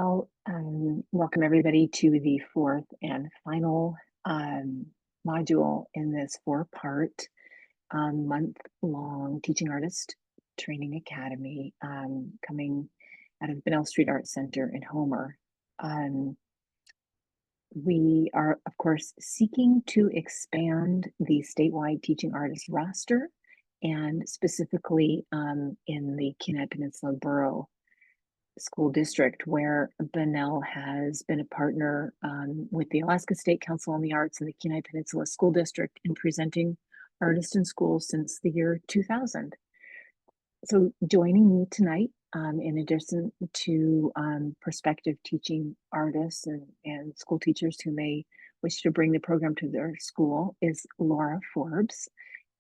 Well, welcome everybody to the fourth and final module in this four-part month-long Teaching Artist Training Academy coming out of Bunnell Street Art Center in Homer. We are, of course, seeking to expand the statewide teaching artist roster, and specifically in the Kenai Peninsula Borough School District, where Bunnell has been a partner with the Alaska State Council on the Arts and the Kenai Peninsula School District in presenting artists in schools since the year 2000. So joining me tonight, in addition to prospective teaching artists and school teachers who may wish to bring the program to their school, is Laura Forbes.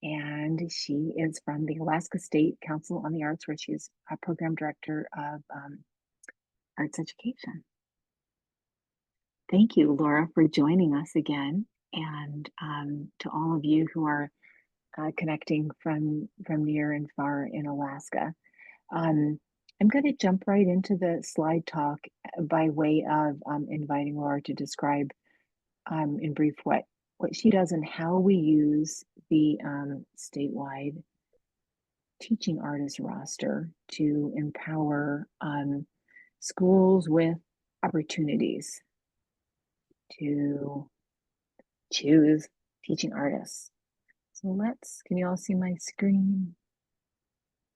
And she is from the Alaska State Council on the Arts, where she's a program director of arts education. Thank you, Laura, for joining us again, and to all of you who are connecting from near and far in Alaska. I'm going to jump right into the slide talk by way of inviting Laura to describe in brief what she does and how we use the statewide teaching artist roster to empower schools with opportunities to choose teaching artists. So can you all see my screen?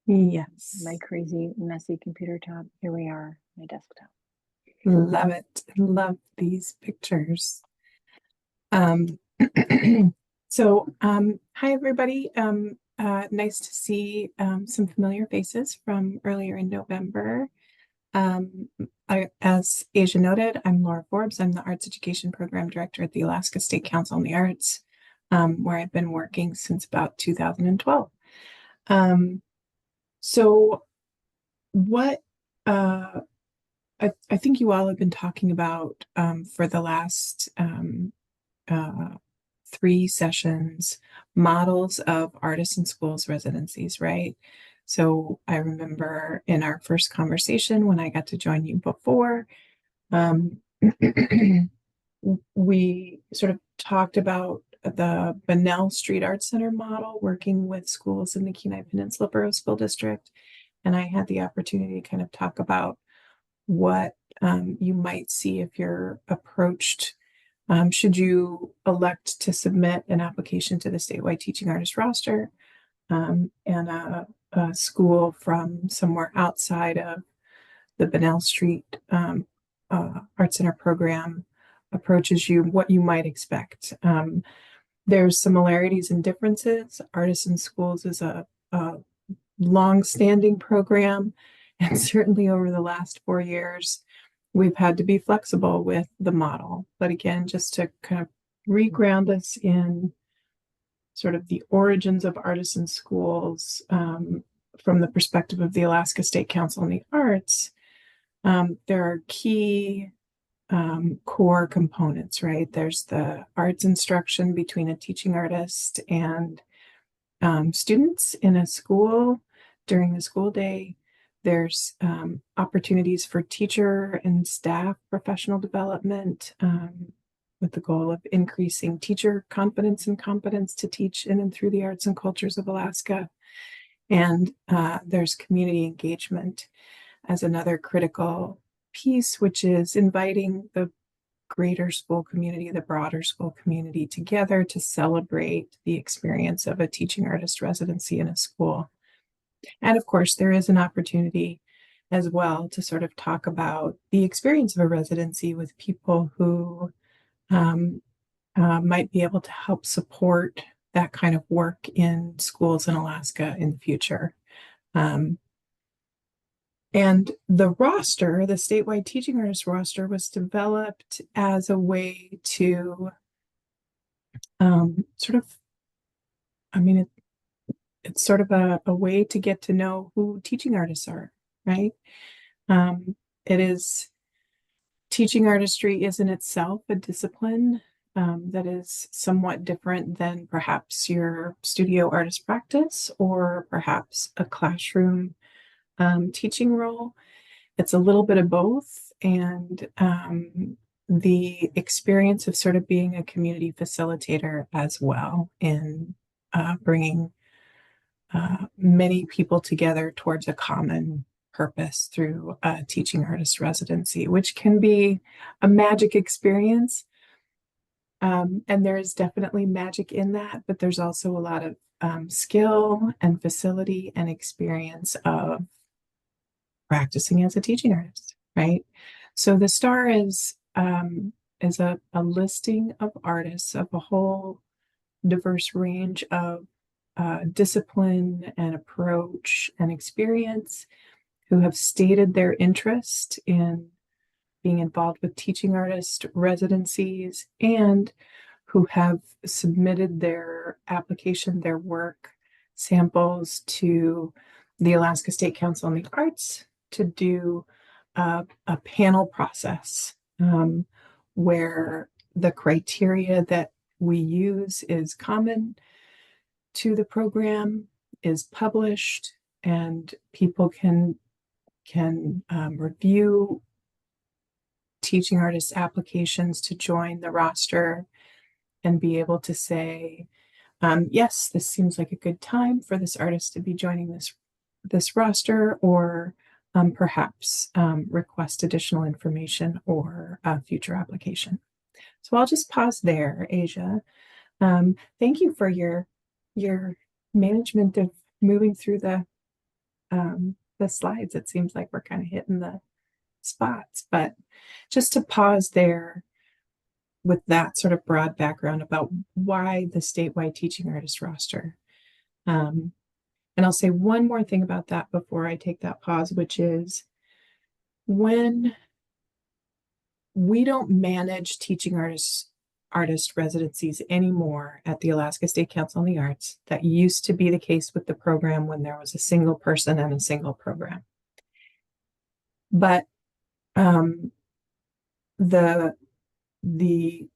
Yes. My crazy, messy computer top. Here we are, my desktop. Love it. Love these pictures. So, hi everybody. Nice to see some familiar faces from earlier in November. As Asia noted, I'm Laura Forbes. I'm the Arts Education Program Director at the Alaska State Council on the Arts, where I've been working since about 2012. So what I think you all have been talking about for the last 3 sessions, models of artists in schools residencies, right? So I remember in our first conversation when I got to join you before, we sort of talked about the Bunnell Street Art Center model, working with schools in the Kenai Peninsula Borough School District. And I had the opportunity to kind of talk about what you might see if you're approached, should you elect to submit an application to the statewide teaching artist roster, and a school from somewhere outside of the Bunnell Street Art Center program approaches you, what you might expect. There's similarities and differences. Artists in Schools is a long-standing program, and certainly over the last 4 years, we've had to be flexible with the model. But again, just to kind of reground us in sort of the origins of artists in schools from the perspective of the Alaska State Council on the Arts, there are key core components, right? There's the arts instruction between a teaching artist and students in a school during the school day. There's opportunities for teacher and staff professional development with the goal of increasing teacher confidence and competence to teach in and through the arts and cultures of Alaska. And there's community engagement as another critical piece, which is inviting the greater school community, the broader school community together to celebrate the experience of a teaching artist residency in a school. And of course, there is an opportunity as well to sort of talk about the experience of a residency with people who might be able to help support that kind of work in schools in Alaska in the future. And the roster, the statewide teaching artist roster, was developed as a way to it's sort of a way to get to know who teaching artists are, right? Teaching artistry is in itself a discipline that is somewhat different than perhaps your studio artist practice or perhaps a classroom teaching role. it's a little bit of both, and the experience of sort of being a community facilitator as well in bringing many people together towards a common purpose through a teaching artist residency, which can be a magic experience. And there's definitely magic in that, but there's also a lot of skill and facility and experience of practicing as a teaching artist, right? So the STAR is a listing of artists of a whole diverse range of discipline and approach and experience who have stated their interest in being involved with teaching artist residencies and who have submitted their application, their work samples to the Alaska State Council on the Arts to do a panel process where the criteria that we use is common to the program, is published, and people can review teaching artist applications to join the roster and be able to say, yes, this seems like a good time for this artist to be joining this roster, or perhaps request additional information or a future application. So I'll just pause there, Asia. Thank you for your management of moving through the slides. It seems like we're kind of hitting the spots, but just to pause there with that sort of broad background about why the statewide teaching artist roster. And I'll say one more thing about that before I take that pause, which is when we don't manage teaching artist residencies anymore at the Alaska State Council on the Arts. That used to be the case with the program when there was a single person and a single program. But the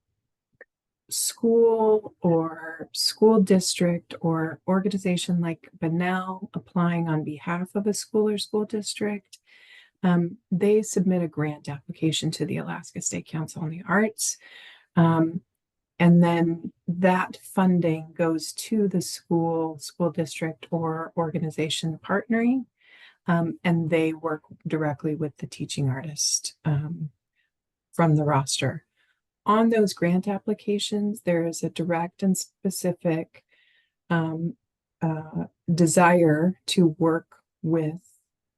school or school district or organization like Bunnell applying on behalf of a school or school district, they submit a grant application to the Alaska State Council on the Arts. And then that funding goes to the school district or organization partnering, and they work directly with the teaching artist from the roster. On those grant applications, there is a direct and specific desire to work with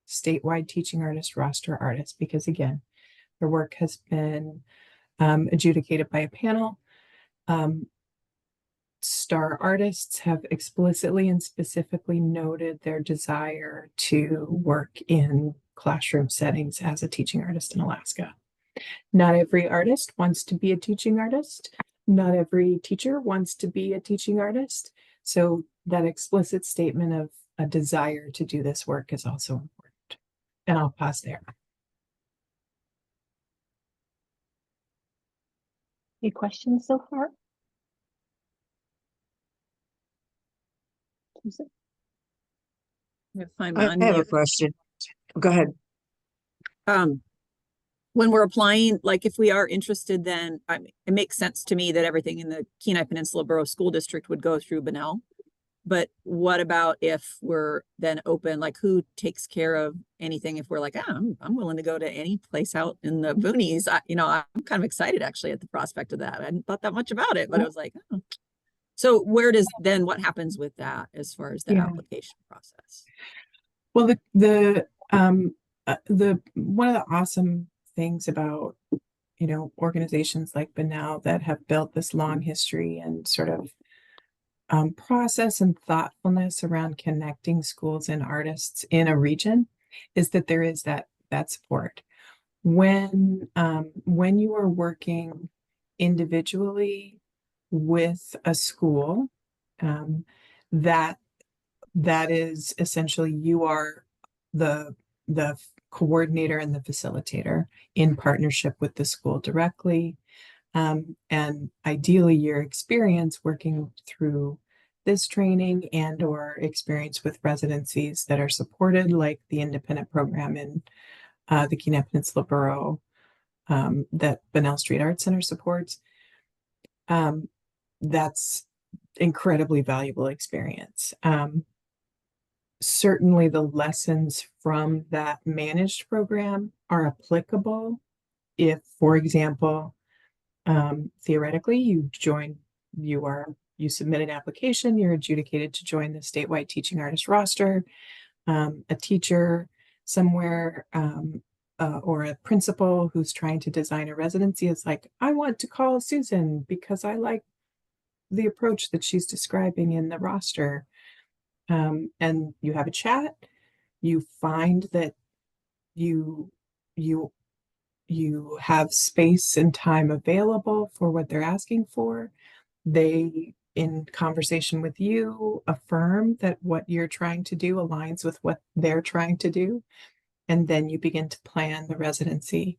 statewide teaching artist roster artists, because again, their work has been adjudicated by a panel. STAR artists have explicitly and specifically noted their desire to work in classroom settings as a teaching artist in Alaska. Not every artist wants to be a teaching artist. Not every teacher wants to be a teaching artist. So that explicit statement of a desire to do this work is also important. And I'll pause there. Any questions so far? If I'm I have a question. Go ahead. When we're applying, like if we are interested, then it makes sense to me that everything in the Kenai Peninsula Borough School District would go through Bunnell. But what about if we're then open, like who takes care of anything if we're like, I'm willing to go to any place out in the boonies? I'm kind of excited actually at the prospect of that. I hadn't thought that much about it, but I was like, oh. So what happens with that as far as the application process? Well, the one of the awesome things about, organizations like Bunnell that have built this long history and sort of process and thoughtfulness around connecting schools and artists in a region is that there is that support. When you are working individually with a school, that is essentially you are the coordinator and the facilitator in partnership with the school directly. And ideally your experience working through this training and or experience with residencies that are supported, like the independent program in the Kenai Peninsula Borough that Bunnell Street Art Center supports. That's incredibly valuable experience. Certainly the lessons from that managed program are applicable if, for example, theoretically you submit an application, you're adjudicated to join the statewide teaching artist roster. A teacher somewhere or a principal who's trying to design a residency is like, I want to call Susan because I like the approach that she's describing in the roster. And you have a chat, you find that you have space and time available for what they're asking for. They, in conversation with you, affirm that what you're trying to do aligns with what they're trying to do. And then you begin to plan the residency.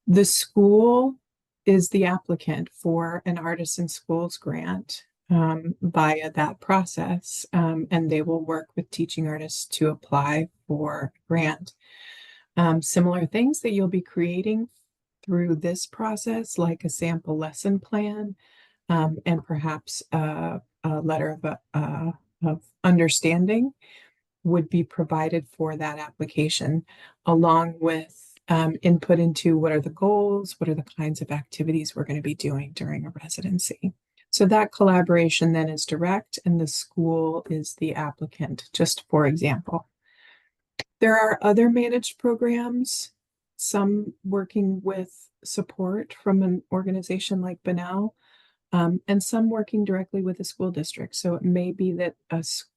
The school is the applicant for an Artists in Schools grant via that process. And they will work with teaching artists to apply for a grant. Similar things that you'll be creating through this process, like a sample lesson plan, and perhaps a letter of understanding would be provided for that application, along with input into what are the goals, what are the kinds of activities we're going to be doing during a residency. So that collaboration then is direct, and the school is the applicant, just for example. There are other managed programs, some working with support from an organization like Bunnell, and some working directly with a school district. So it may be that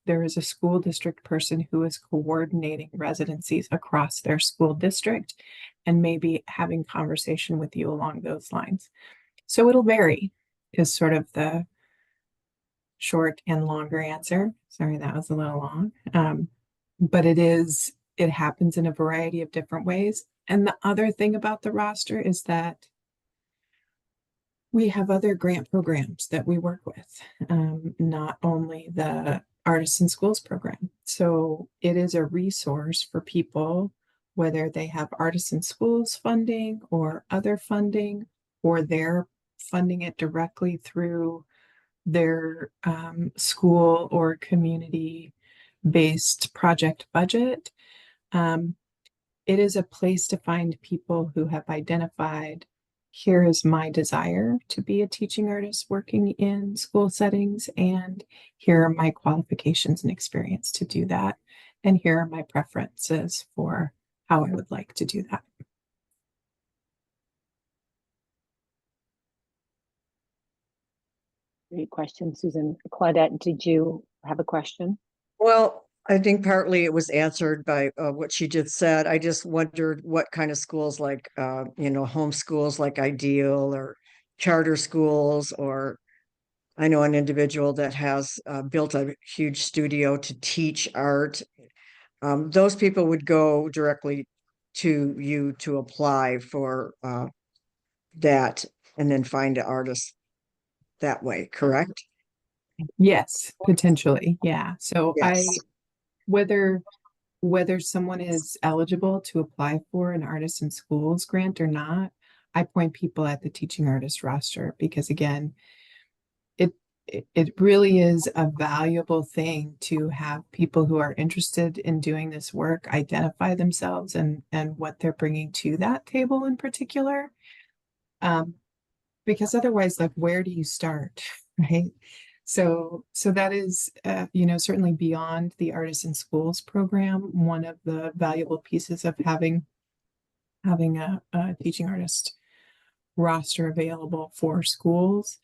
there is a school district person who is coordinating residencies across their school district and maybe having conversation with you along those lines. So it'll vary, is sort of the short and longer answer. Sorry, that was a little long. But it happens in a variety of different ways. And the other thing about the roster is that we have other grant programs that we work with, not only the Artists in Schools program. So it is a resource for people, whether they have Artists in Schools funding or other funding, or they're funding it directly through their school or community-based project budget. It is a place to find people who have identified, here is my desire to be a teaching artist working in school settings, and here are my qualifications and experience to do that. And here are my preferences for how I would like to do that. Great question, Susan. Claudette, did you have a question? Well, I think partly it was answered by what she just said. I just wondered what kind of schools, like, home schools like Ideal, or charter schools, or I know an individual that has built a huge studio to teach art. Those people would go directly to you to apply for that and then find an artist that way, correct? Yes, potentially. Yeah. So Yes. whether someone is eligible to apply for an Artists in Schools grant or not, I point people at the teaching artist roster, because again, it really is a valuable thing to have people who are interested in doing this work identify themselves and what they're bringing to that table in particular. Because otherwise, like, where do you start, right? So that is, certainly beyond the Artists in Schools program, one of the valuable pieces of having a teaching artist roster available for schools.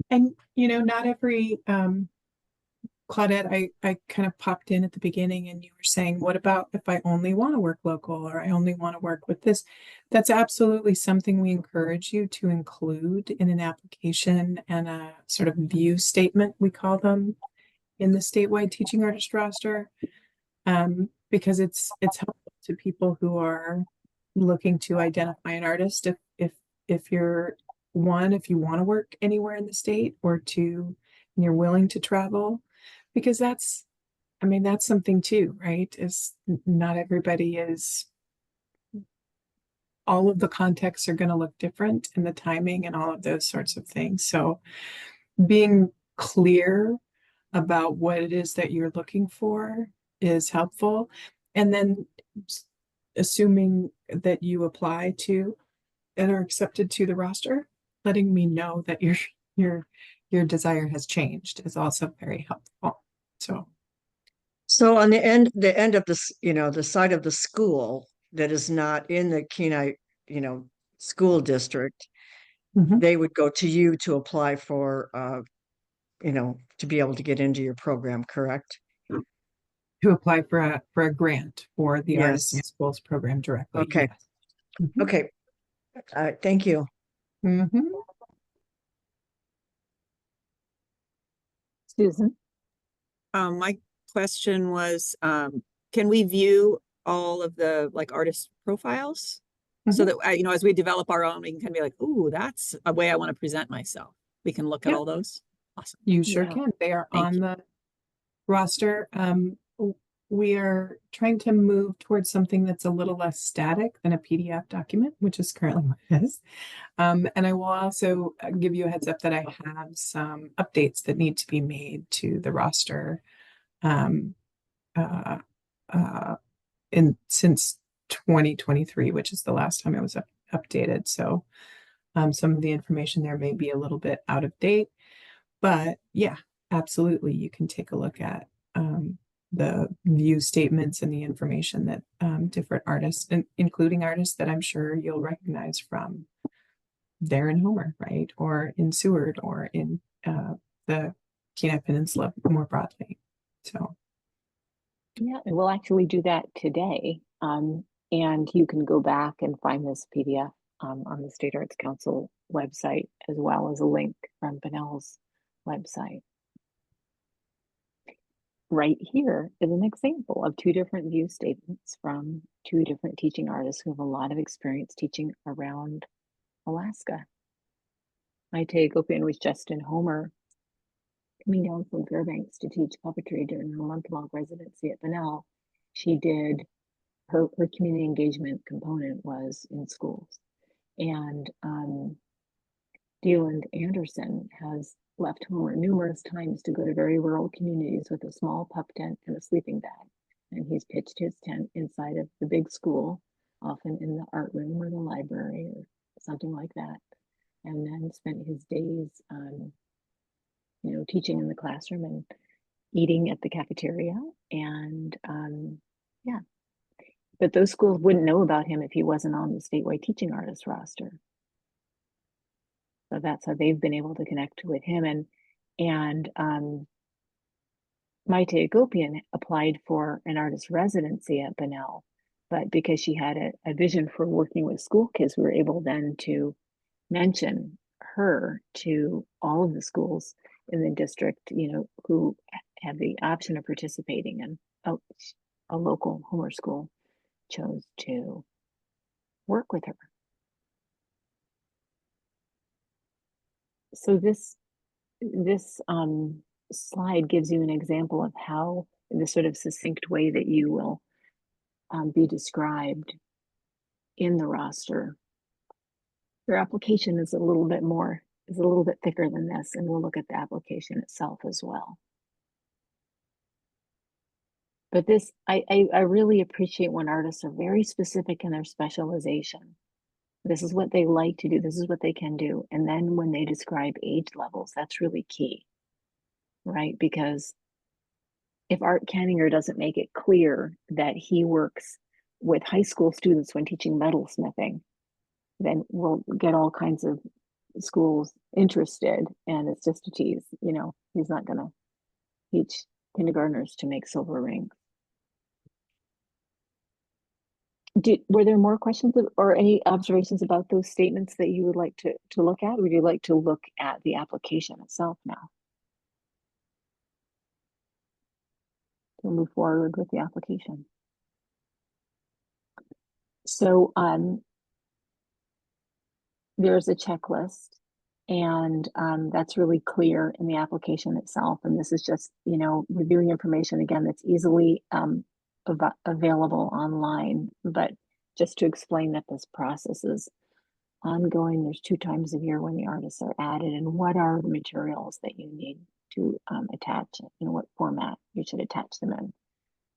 And, not every, Claudette, I kind of popped in at the beginning and you were saying, what about if I only want to work local, or I only want to work with this? That's absolutely something we encourage you to include in an application and a sort of view statement, we call them, in the statewide teaching artist roster, because it's helpful to people who are looking to identify an artist. If you want to work anywhere in the state, or two, and you're willing to travel, because that's something too, right? Is not everybody is all of the contexts are going to look different and the timing and all of those sorts of things. So being clear about what it is that you're looking for is helpful. And then assuming that you apply to and are accepted to the roster, letting me know that your desire has changed is also very helpful. So on the end of this, the side of the school that is not in the Kenai, school district, Mhm. they would go to you to apply for, to be able to get into your program, correct? To apply for a grant for the Artists in Yes. Schools program directly. Okay. Yes. Mhm. Okay. Thank you. Mhm. Susan? My question was, can we view all of the like artist profiles? So Mhm. that, as we develop our own, we can kind of be like, ooh, that's a way I want to present myself. We can look at Yeah. all those. Awesome. You sure Yeah. can. They are Thank on you. the roster. We are trying to move towards something that's a little less static than a PDF document, which is currently what it is. And I will also give you a heads up that I have some updates that need to be made to the roster um, uh, since 2023, which is the last time it was updated. So some of the information there may be a little bit out of date, but yeah, absolutely, you can take a look at the view statements and the information that different artists, including artists that I'm sure you'll recognize from there in Homer, right? Or in Seward or in the Kenai Peninsula more broadly. So, Yeah, and we'll actually do that today. And you can go back and find this PDF on the State Arts Council website, as well as a link from Bunnell's website. Right here is an example of two different view statements from two different teaching artists who have a lot of experience teaching around Alaska. Maite Agopian was just in Homer, coming down from Fairbanks to teach puppetry during her month-long residency at Bunnell. She did her community engagement component was in schools. And Deland Anderson has left Homer numerous times to go to very rural communities with a small pup tent and a sleeping bag. And he's pitched his tent inside of the big school, often in the art room or the library or something like that. And then spent his days, teaching in the classroom and eating at the cafeteria. And yeah, but those schools wouldn't know about him if he wasn't on the statewide teaching artist roster. So that's how they've been able to connect with him. And Maite Agopian applied for an artist residency at Bunnell, but because she had a vision for working with school kids, we were able then to mention her to all of the schools in the district, who had the option of participating, and a local Homer school chose to work with her. So this slide gives you an example of how, in the sort of succinct way that you will be described in the roster. Your application is a little bit thicker than this, and we'll look at the application itself as well. But this, I really appreciate when artists are very specific in their specialization. This is what they like to do. This is what they can do. And then when they describe age levels, that's really key, right? Because if Art Canninger doesn't make it clear that he works with high school students when teaching metalsmithing, then we'll get all kinds of schools interested, and it's just a tease. He's not going to teach kindergartners to make silver rings. Were there more questions or any observations about those statements that you would like to look at? Or would you like to look at the application itself now? To move forward with the application. So there's a checklist, and that's really clear in the application itself. And this is just, reviewing information again that's easily available online. But just to explain that this process is ongoing. There's 2 times a year when the artists are added, and what are the materials that you need to attach, in what format you should attach them in.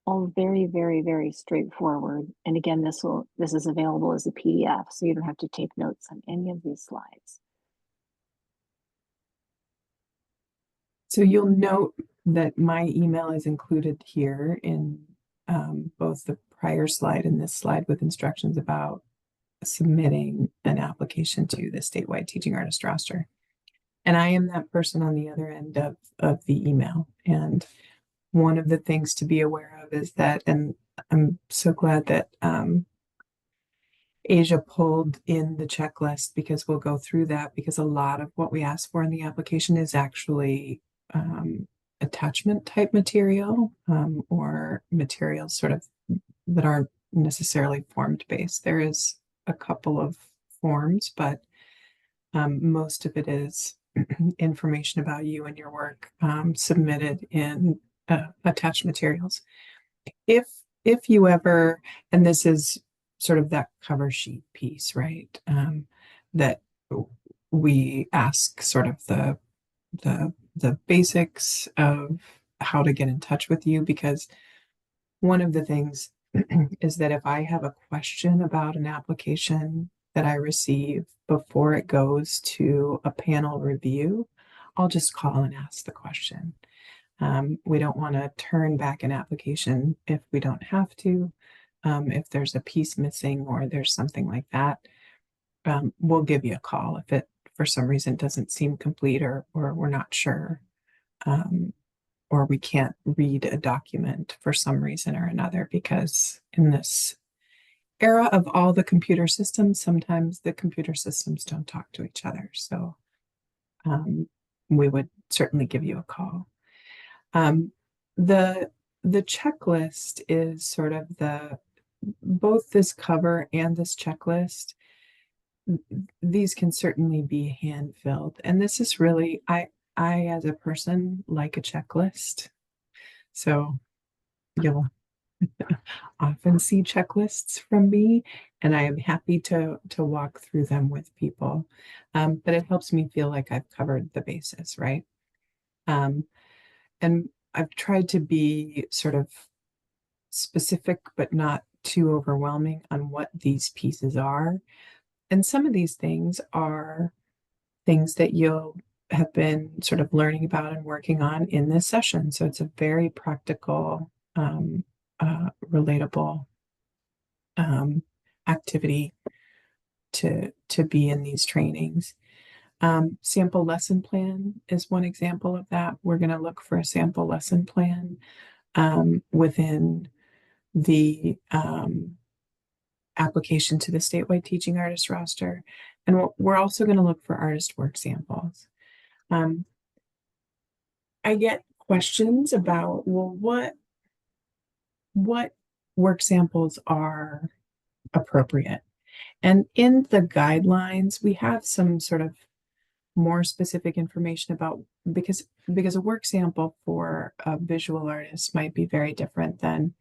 All very, very, very straightforward. And again, this is available as a PDF, so you don't have to take notes on any of these slides. So you'll note that my email is included here in both the prior slide and this slide with instructions about submitting an application to the statewide teaching artist roster. And I am that person on the other end of the email. And one of the things to be aware of is that, and I'm so glad that Asia pulled in the checklist, because we'll go through that, because a lot of what we ask for in the application is actually attachment type material, or materials sort of that aren't necessarily formed based. There is a couple of forms, but most of it is information about you and your work submitted in attached materials. If you ever, and this is sort of that cover sheet piece, right? That we ask sort of the basics of how to get in touch with you, because one of the things is that if I have a question about an application that I receive before it goes to a panel review, I'll just call and ask the question. We don't want to turn back an application if we don't have to. If there's a piece missing or there's something like that, we'll give you a call if it for some reason doesn't seem complete, or we're not sure, or we can't read a document for some reason or another, because in this era of all the computer systems, sometimes the computer systems don't talk to each other. So we would certainly give you a call. The checklist is sort of both this cover and this checklist. These can certainly be hand filled. And this is really, I as a person like a checklist. So you'll often see checklists from me, and I am happy to walk through them with people. But it helps me feel like I've covered the bases, right? And I've tried to be sort of specific, but not too overwhelming on what these pieces are. And some of these things are things that you'll have been sort of learning about and working on in this session. So it's a very practical, relatable activity to be in these trainings. Sample lesson plan is one example of that. We're going to look for a sample lesson plan within the application to the statewide teaching artist roster. And we're also going to look for artist work samples. I get questions about, well, what work samples are appropriate? And in the guidelines, we have some sort of more specific information about, because a work sample for a visual artist might be very different than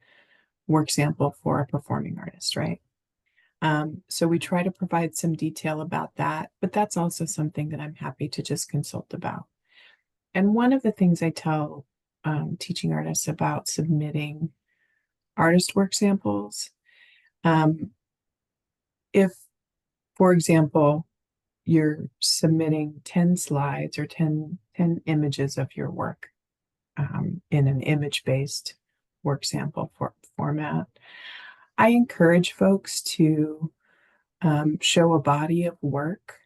work sample for a performing artist, right? So we try to provide some detail about that, but that's also something that I'm happy to just consult about. And one of the things I tell teaching artists about submitting artist work samples, if, for example, you're submitting 10 slides or 10 images of your work in an image-based work sample format, I encourage folks to show a body of work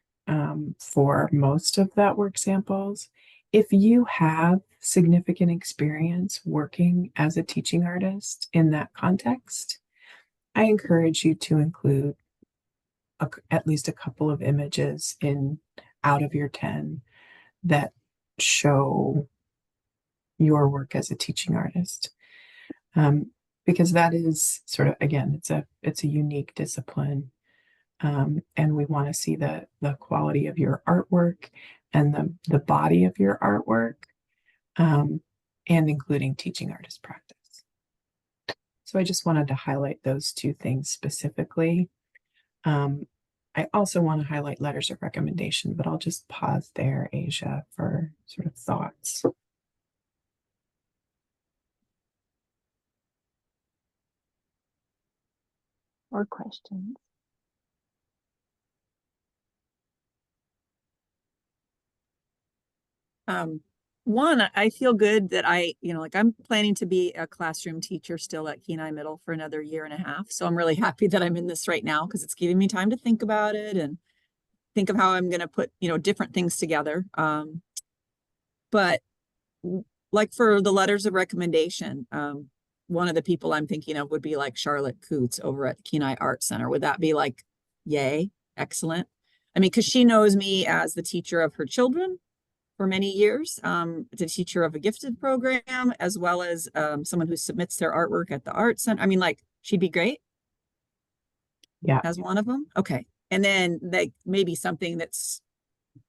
for most of that work samples. If you have significant experience working as a teaching artist in that context, I encourage you to include at least a couple of images out of your 10 that show your work as a teaching artist. Because that is sort of, again, it's a unique discipline. And we want to see the quality of your artwork and the body of your artwork, and including teaching artist practice. So I just wanted to highlight those two things specifically. I also want to highlight letters of recommendation, but I'll just pause there, Asia, for sort of thoughts. Or questions. One, I feel good that like I'm planning to be a classroom teacher still at Kenai Middle for another 1.5 years. So I'm really happy that I'm in this right now because it's giving me time to think about it and think of how I'm going to put, different things together. But like for the letters of recommendation, one of the people I'm thinking of would be like Charlotte Coots over at the Kenai Art Center. Would that be like, yay, excellent? I mean, because she knows me as the teacher of her children for many years, the teacher of a gifted program, as well as someone who submits their artwork at the art center. I mean, like, she'd be great. Yeah. As one of them. Okay. And then like maybe something that's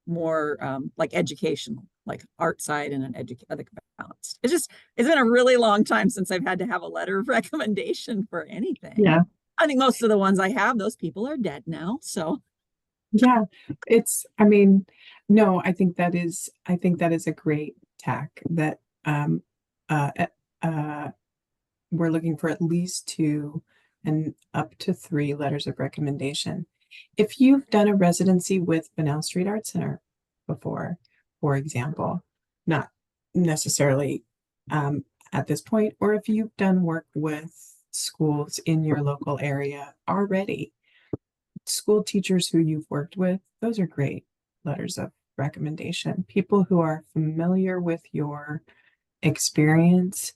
more like educational, like art side and an other balance. It's been a really long time since I've had to have a letter of recommendation for anything. Yeah. I think most of the ones I have, those people are dead now. So yeah, I mean, no, I think that is a great tack that we're looking for at least 2 and up to 3 letters of recommendation. If you've done a residency with Bunnell Street Art Center before, for example, not necessarily at this point, or if you've done work with schools in your local area already, school teachers who you've worked with, those are great letters of recommendation. People who are familiar with your experience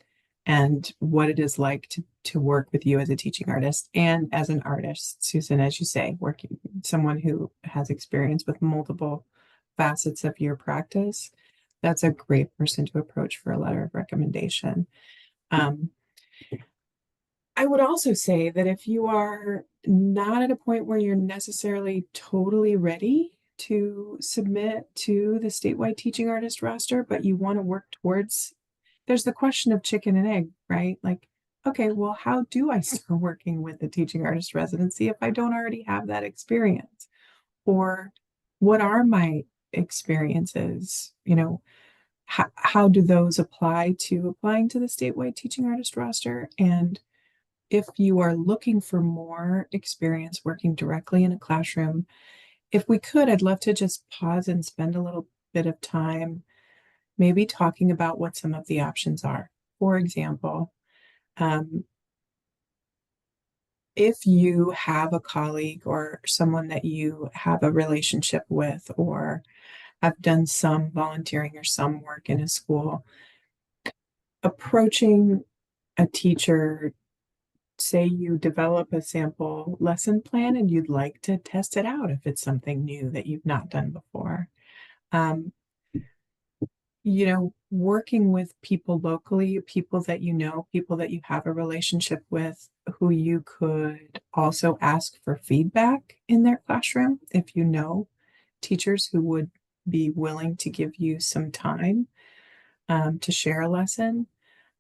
and what it is like to work with you as a teaching artist and as an artist, Susan, as you say, someone who has experience with multiple facets of your practice. That's a great person to approach for a letter of recommendation. I would also say that if you are not at a point where you're necessarily totally ready to submit to the statewide teaching artist roster, but you want to work towards, there's the question of chicken and egg, right? Like, okay, well, how do I start working with the teaching artist residency if I don't already have that experience? Or what are my experiences? How do those apply to applying to the statewide teaching artist roster? And if you are looking for more experience working directly in a classroom, if we could, I'd love to just pause and spend a little bit of time maybe talking about what some of the options are. For example, if you have a colleague or someone that you have a relationship with or have done some volunteering or some work in a school, approaching a teacher, say you develop a sample lesson plan and you'd like to test it out if it's something new that you've not done before. Working with people locally, people that people that you have a relationship with, who you could also ask for feedback in their classroom if you know teachers who would be willing to give you some time to share a lesson.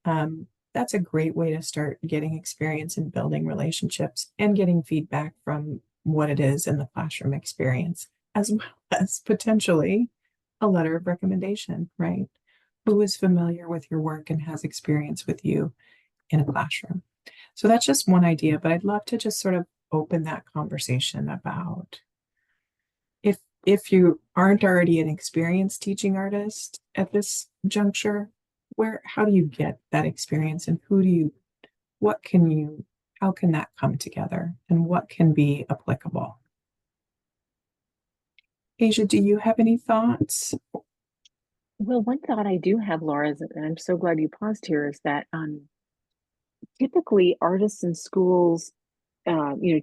That's a great way to start getting experience in building relationships and getting feedback from what it is in the classroom experience, as well as potentially a letter of recommendation, right? Who is familiar with your work and has experience with you in a classroom. So that's just one idea, but I'd love to just sort of open that conversation about if you aren't already an experienced teaching artist at this juncture, how do you get that experience and how can that come together and what can be applicable? Asia, do you have any thoughts? Well, one thought I do have, Laura, and I'm so glad you paused here, is that typically artists in schools,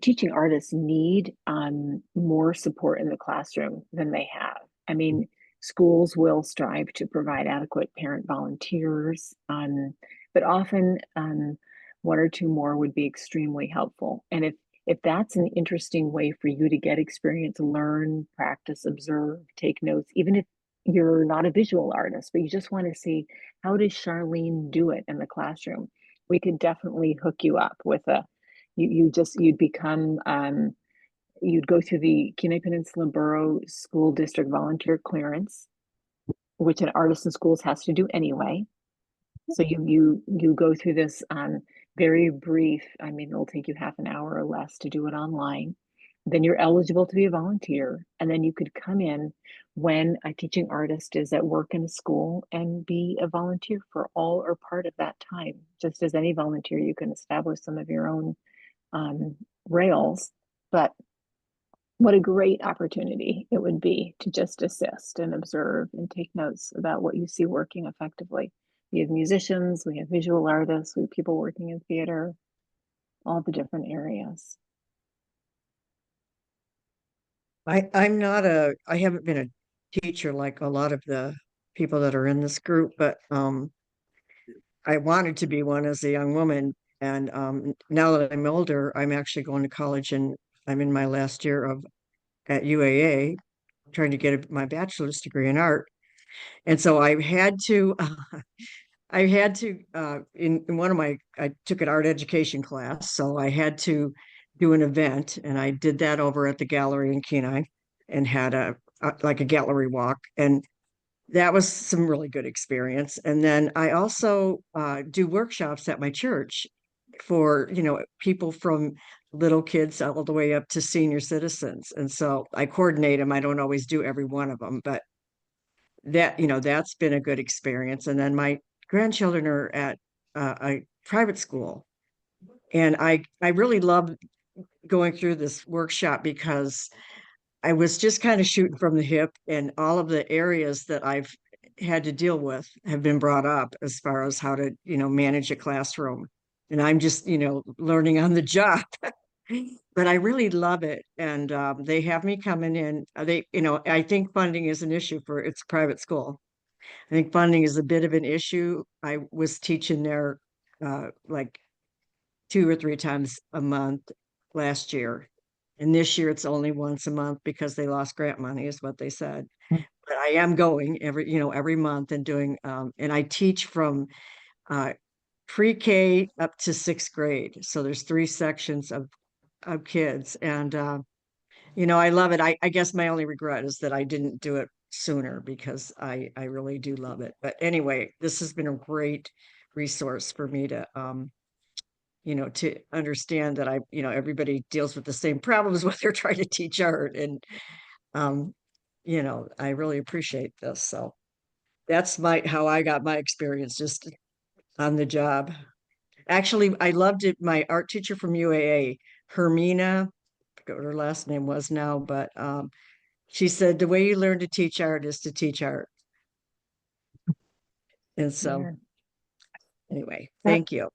teaching artists need more support in the classroom than they have. I mean, schools will strive to provide adequate parent volunteers, but often 1 or 2 more would be extremely helpful. And if that's an interesting way for you to get experience, learn, practice, observe, take notes, even if you're not a visual artist, but you just want to see, how does Charlene do it in the classroom? we could definitely hook you up with you'd become, you'd go through the Kenai Peninsula Borough School District Volunteer Clearance, which an Artisan Schools has to do anyway. So you go through this very brief, I mean, it'll take you half an hour or less to do it online. Then you're eligible to be a volunteer, and then you could come in when a teaching artist is at work in a school and be a volunteer for all or part of that time. Just as any volunteer, you can establish some of your own rails, but what a great opportunity it would be to just assist and observe and take notes about what you see working effectively. We have musicians, we have visual artists, we have people working in theater, all the different areas. I haven't been a teacher like a lot of the people that are in this group, but I wanted to be one as a young woman. And now that I'm older, I'm actually going to college, and I'm in my last year at UAA, trying to get my bachelor's degree in art. And so in one of I took an art education class, so I had to do an event, and I did that over at the gallery in Kenai, and had like a gallery walk, and that was some really good experience. And then I also do workshops at my church for, people from little kids all the way up to senior citizens. And so I coordinate them. I don't always do every one of them, but that's been a good experience. And then my grandchildren are at a private school, and I really love going through this workshop because I was just kind of shooting from the hip, and all of the areas that I've had to deal with have been brought up as far as how to, manage a classroom. And I'm just, learning on the job. But I really love it. And they have me coming in. I think funding is an issue it's a private school. I think funding is a bit of an issue. I was teaching there like 2 or 3 times a month last year. And this year it's only once a month because they lost grant money, is what they said. But I am going every month and doing, and I teach from pre-K up to 6th grade. So there's 3 sections of kids. And, I love it. I guess my only regret is that I didn't do it sooner, because I really do love it. But anyway, this has been a great resource for me to, to understand that everybody deals with the same problems when they're trying to teach art. And, I really appreciate this. So that's how I got my experience, just on the job. Actually, I loved it. My art teacher from UAA, Hermina, I forget what her last name was now, but she said the way you learn to teach art is to teach art. And so anyway, thank you.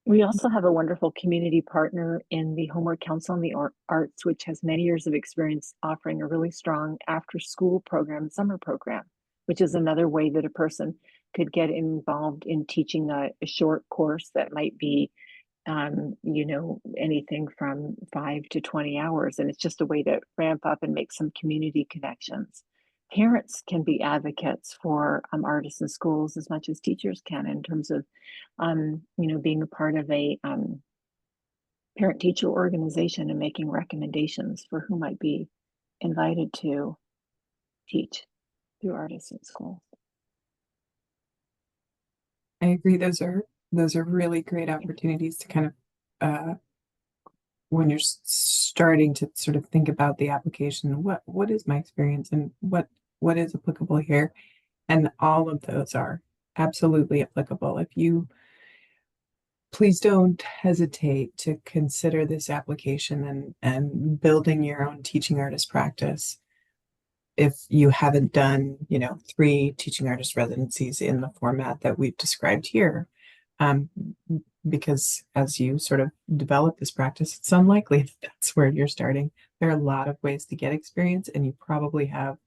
We also have a wonderful community partner in the Homework Council on the Arts, which has many years of experience offering a really strong after-school program, summer program, which is another way that a person could get involved in teaching a short course that might be, anything from 5 to 20 hours. And it's just a way to ramp up and make some community connections. Parents can be advocates for artisan schools as much as teachers can, in terms of being a part of a parent teacher organization and making recommendations for who might be invited to teach through artisan schools. I agree. Those are really great opportunities to kind of when you're starting to sort of think about the application, what is my experience and what is applicable here? And all of those are absolutely applicable. Please don't hesitate to consider this application and building your own teaching artist practice. If you haven't done, 3 teaching artist residencies in the format that we've described here, because as you sort of develop this practice, it's unlikely that that's where you're starting. There are a lot of ways to get experience, and you probably have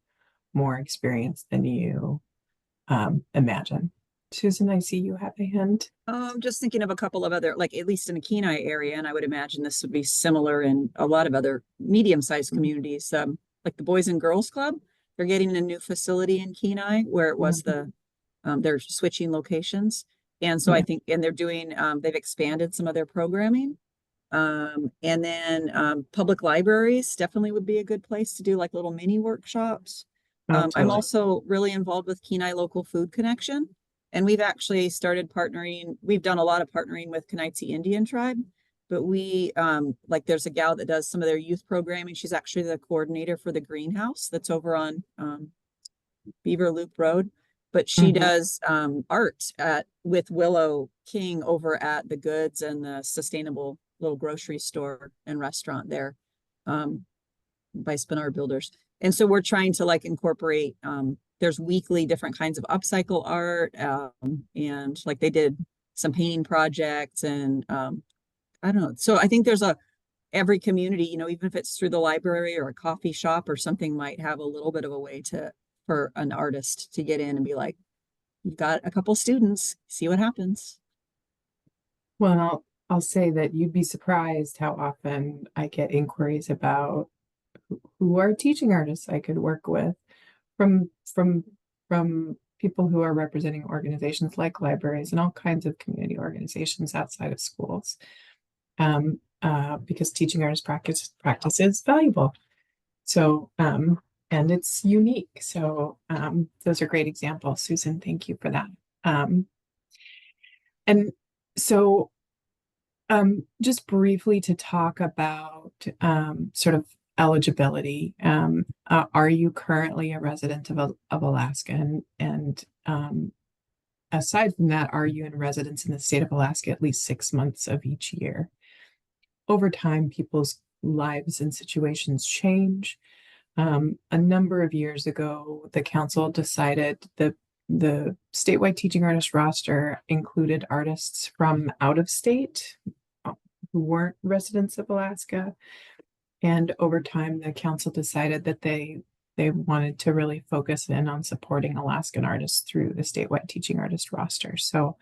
more experience than you imagine. Susan, I see you have a hand. Just thinking of a couple of other, like at least in the Kenai area, and I would imagine this would be similar in a lot of other medium-sized communities, like the Boys and Girls Club. They're getting a new facility in Kenai where it was they're switching locations. And so I Yeah. think, and they're doing, they've expanded some of their programming. And then public libraries definitely would be a good place to do like little mini workshops. Oh, I'm totally. also really involved with Kenai Local Food Connection. And we've actually started partnering, we've done a lot of partnering with Kenaitze Indian Tribe, but we, like there's a gal that does some of their youth programming. She's actually the coordinator for the greenhouse that's over on Beaver Loop Road. But she Mhm. does art with Willow King over at the Goods and the Sustainable little grocery store and restaurant there by Spinard Builders. And so we're trying to like incorporate, there's weekly different kinds of upcycle art, and like they did some painting projects and I don't know. So I think there's every community, you know, even if it's through the library or a coffee shop or something, might have a little bit of a way for an artist to get in and be like, you've got a couple students, see what happens. Well, I'll say that you'd be surprised how often I get inquiries about who are teaching artists I could work with from people who are representing organizations like libraries and all kinds of community organizations outside of schools. Because teaching artist practice is valuable. So, and it's unique. So, those are great examples, Susan. Thank you for that. And so, just briefly to talk about sort of eligibility. Are you currently a resident of Alaska? And aside from that, are you in residence in the state of Alaska at least 6 months of each year? Over time, people's lives and situations change. A number of years ago, the council decided that the statewide teaching artist roster included artists from out of state who weren't residents of Alaska. And over time, the council decided that they wanted to really focus in on supporting Alaskan artists through the statewide teaching artist roster. So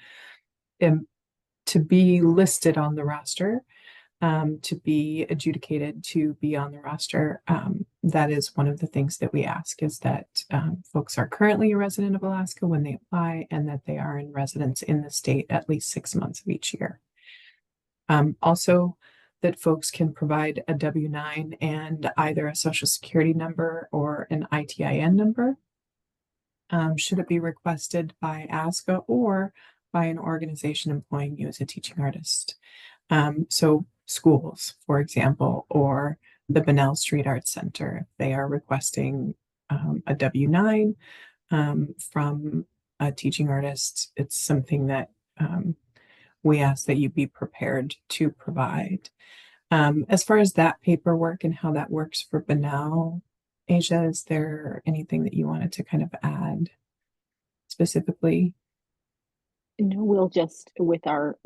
to be listed on the roster, to be adjudicated to be on the roster, that is one of the things that we ask, is that folks are currently a resident of Alaska when they apply, and that they are in residence in the state at least 6 months of each year. Also, that folks can provide a W-9 and either a social security number or an ITIN number, should it be requested by ASCA or by an organization employing you as a teaching artist. So schools, for example, or the Bunnell Street Arts Center, if they are requesting a W-9 from a teaching artist, it's something that we ask that you be prepared to provide. As far as that paperwork and how that works for Bunnell, Asia, is there anything that you wanted to kind of add specifically? No, we'll just with our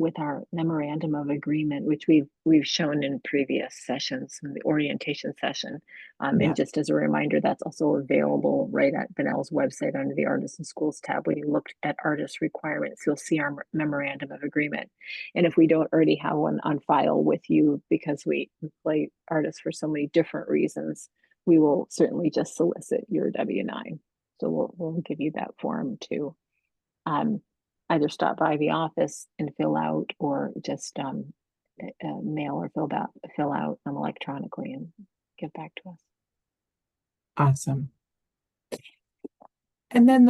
memorandum of agreement, which we've shown in previous sessions, in the orientation session, Yeah. and just as a reminder, that's also available right at Bunnell's website under the Artists and Schools tab. When you look at artist requirements, you'll see our memorandum of agreement. And if we don't already have one on file with you, because we employ artists for so many different reasons, we will certainly just solicit your W-9. So we'll give you that form too. Either stop by the office and fill out, or just mail or fill out electronically and get back to us. Awesome. And then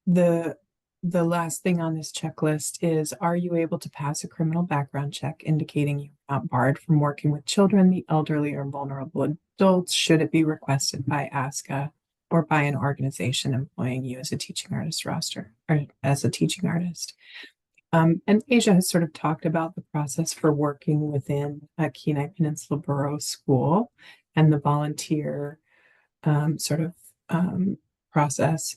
the last thing on this checklist is, are you able to pass a criminal background check indicating you're not barred from working with children, the elderly, or vulnerable adults, should it be requested by ASCA or by an organization employing you as a teaching artist roster or as a teaching artist? And Asia has sort of talked about the process for working within a Kenai Peninsula Borough school and the volunteer process.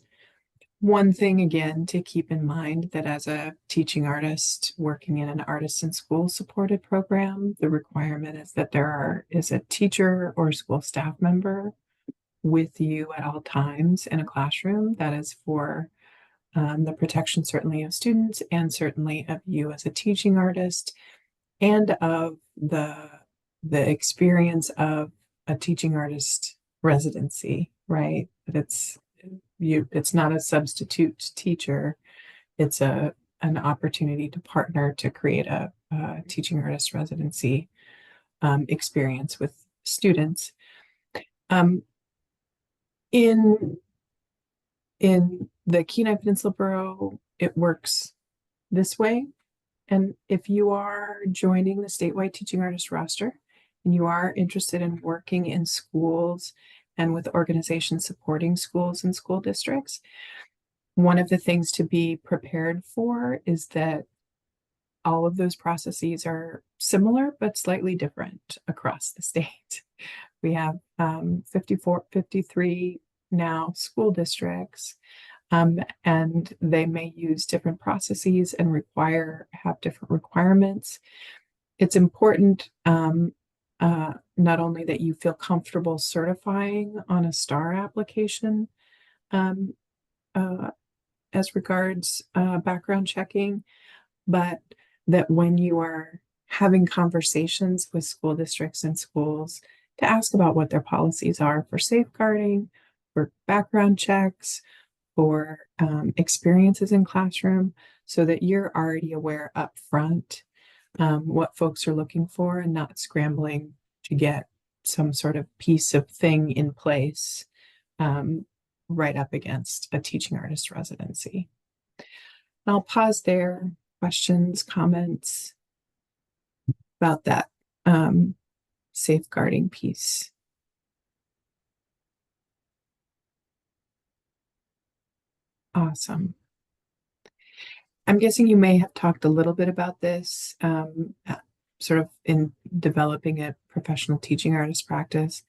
One thing, again, to keep in mind, that as a teaching artist working in an artist in school supported program, the requirement is that there is a teacher or school staff member with you at all times in a classroom. That is for the protection, certainly, of students, and certainly of you as a teaching artist, and of the experience of a teaching artist residency, right? That it's not a substitute teacher. It's a an opportunity to partner to create a teaching artist residency experience with students. Um, in the Kenai Peninsula Borough, it works this way. And if you are joining the statewide teaching artist roster and you are interested in working in schools and with organizations supporting schools and school districts, one of the things to be prepared for is that all of those processes are similar but slightly different across the state. We have 53 now school districts, and they may use different processes and have different requirements. It's important not only that you feel comfortable certifying on a STAR application as regards background checking, but that when you are having conversations with school districts and schools to ask about what their policies are for safeguarding, for background checks, for experiences in classroom, so that you're already aware up front what folks are looking for and not scrambling to get some sort of piece of thing in place right up against a teaching artist residency. I'll pause there. Questions, comments about that safeguarding piece? Awesome. I'm guessing you may have talked a little bit about this sort of in developing a professional teaching artist practice.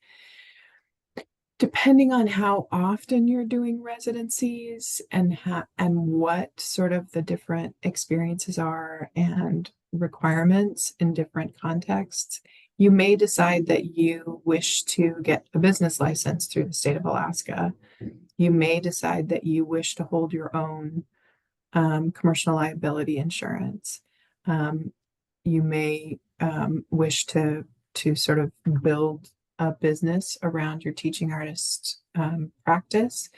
Depending on how often you're doing residencies and what sort of the different experiences are and requirements in different contexts, you may decide that you wish to get a business license through the state of Alaska. You may decide that you wish to hold your own commercial liability insurance. You may wish to sort of build a business around your teaching artist practice.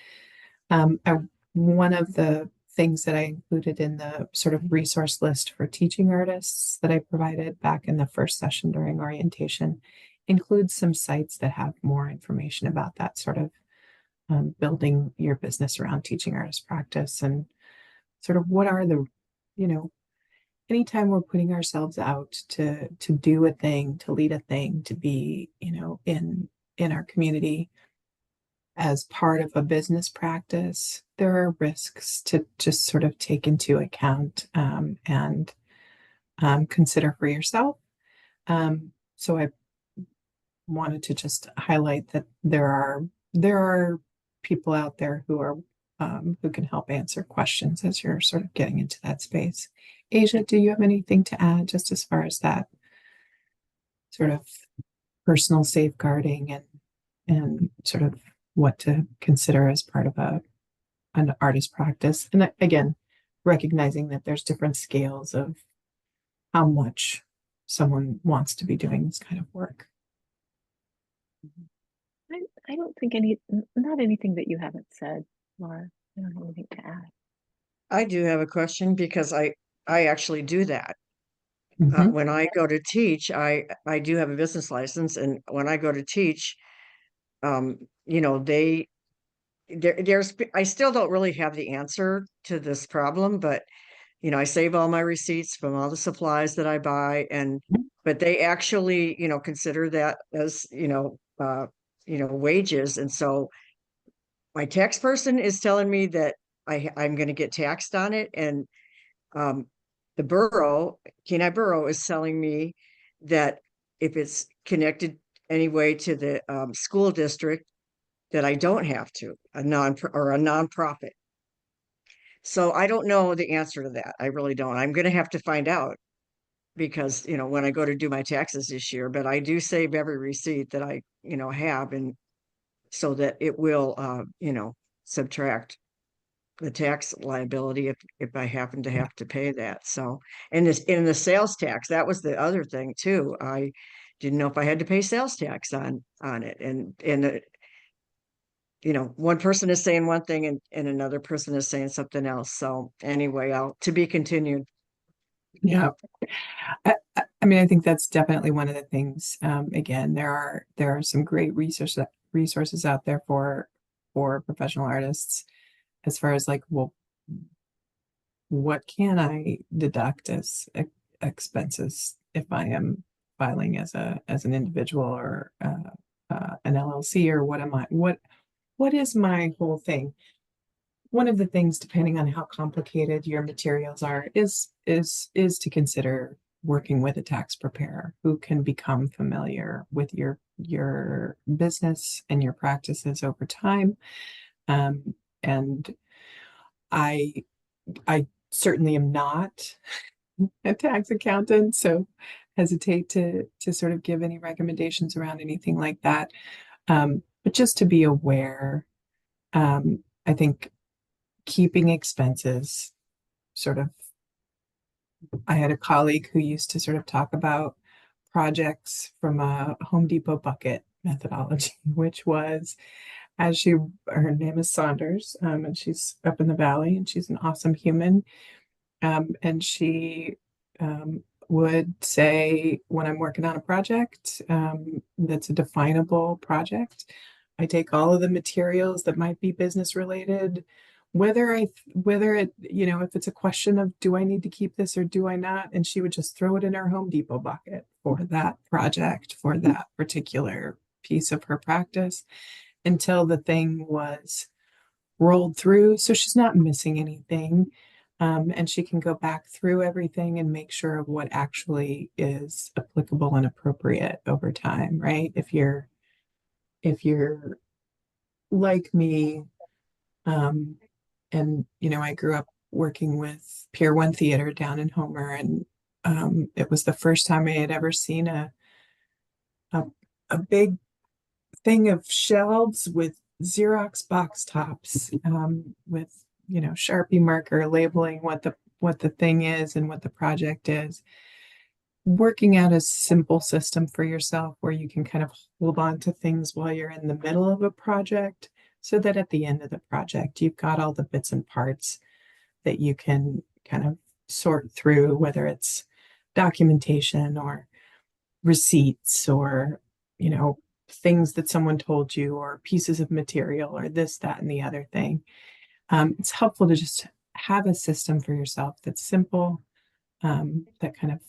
One of the things that I included in the sort of resource list for teaching artists that I provided back in the first session during orientation includes some sites that have more information about that sort of building your business around teaching artist practice, and sort of what are the, anytime we're putting ourselves out to do a thing, to lead a thing, to be, in our community as part of a business practice, there are risks to just sort of take into account and consider for yourself. So I wanted to just highlight that there are people out there who can help answer questions as you're sort of getting into that space. Asia, do you have anything to add just as far as that sort of personal safeguarding and sort of what to consider as part of an artist practice? And again, recognizing that there's different scales of how much someone wants to be doing this kind of work. I don't think not anything that you haven't said, Laura. I don't have anything to add. I do have a question because I actually do that. Mhm. When I go to teach, I do have a business license, and when I go to teach, I still don't really have the answer to this problem, but I save all my receipts from all the supplies that I buy, but they actually, consider that as, wages. And so my tax person is telling me that I'm going to get taxed on it. And the borough, Kenai Borough, is telling me that if it's connected anyway to the school district, that I don't have to, a nonprofit. So I don't know the answer to that. I really don't. I'm going to have to find out because, when I go to do my taxes this year, but I do save every receipt that I, have, and so that it will, subtract the tax liability if I happen to have to pay that. So, and in the sales tax, that was the other thing too. I didn't know if I had to pay sales tax on it, and one person is saying one thing and another person is saying something else. So anyway, to be continued. Yeah. I mean, I think that's definitely one of the things. Again, there are some great resources out there for professional artists as far as like, well, what can I deduct as expenses if I am filing as an individual or an LLC, or what is my whole thing? One of the things, depending on how complicated your materials are, is to consider working with a tax preparer who can become familiar with your business and your practices over time. And I I certainly am not a tax accountant, so hesitate to sort of give any recommendations around anything like that. But just to be aware, I think keeping expenses sort of, I had a colleague who used to sort of talk about projects from a Home Depot bucket methodology, which was, her name is Saunders, and she's up in the valley, and she's an awesome human. And she would say, when I'm working on a project that's a definable project, I take all of the materials that might be business related, whether it, if it's a question of, do I need to keep this or do I not? And she would just throw it in her Home Depot bucket for that project, for that particular piece of her practice, until the thing was rolled through. So she's not missing anything. And she can go back through everything and make sure of what actually is applicable and appropriate over time, right? If you're like me, and I grew up working with Pier 1 Theater down in Homer, and it was the first time I had ever seen a big thing of shelves with Xerox box tops, with Sharpie marker labeling what the thing is and what the project is. Working out a simple system for yourself where you can kind of hold on to things while you're in the middle of a project, so that at the end of the project, you've got all the bits and parts that you can kind of sort through, whether it's documentation or receipts or, things that someone told you, or pieces of material, or this, that, and the other thing. It's helpful to just have a system for yourself that's simple, that kind of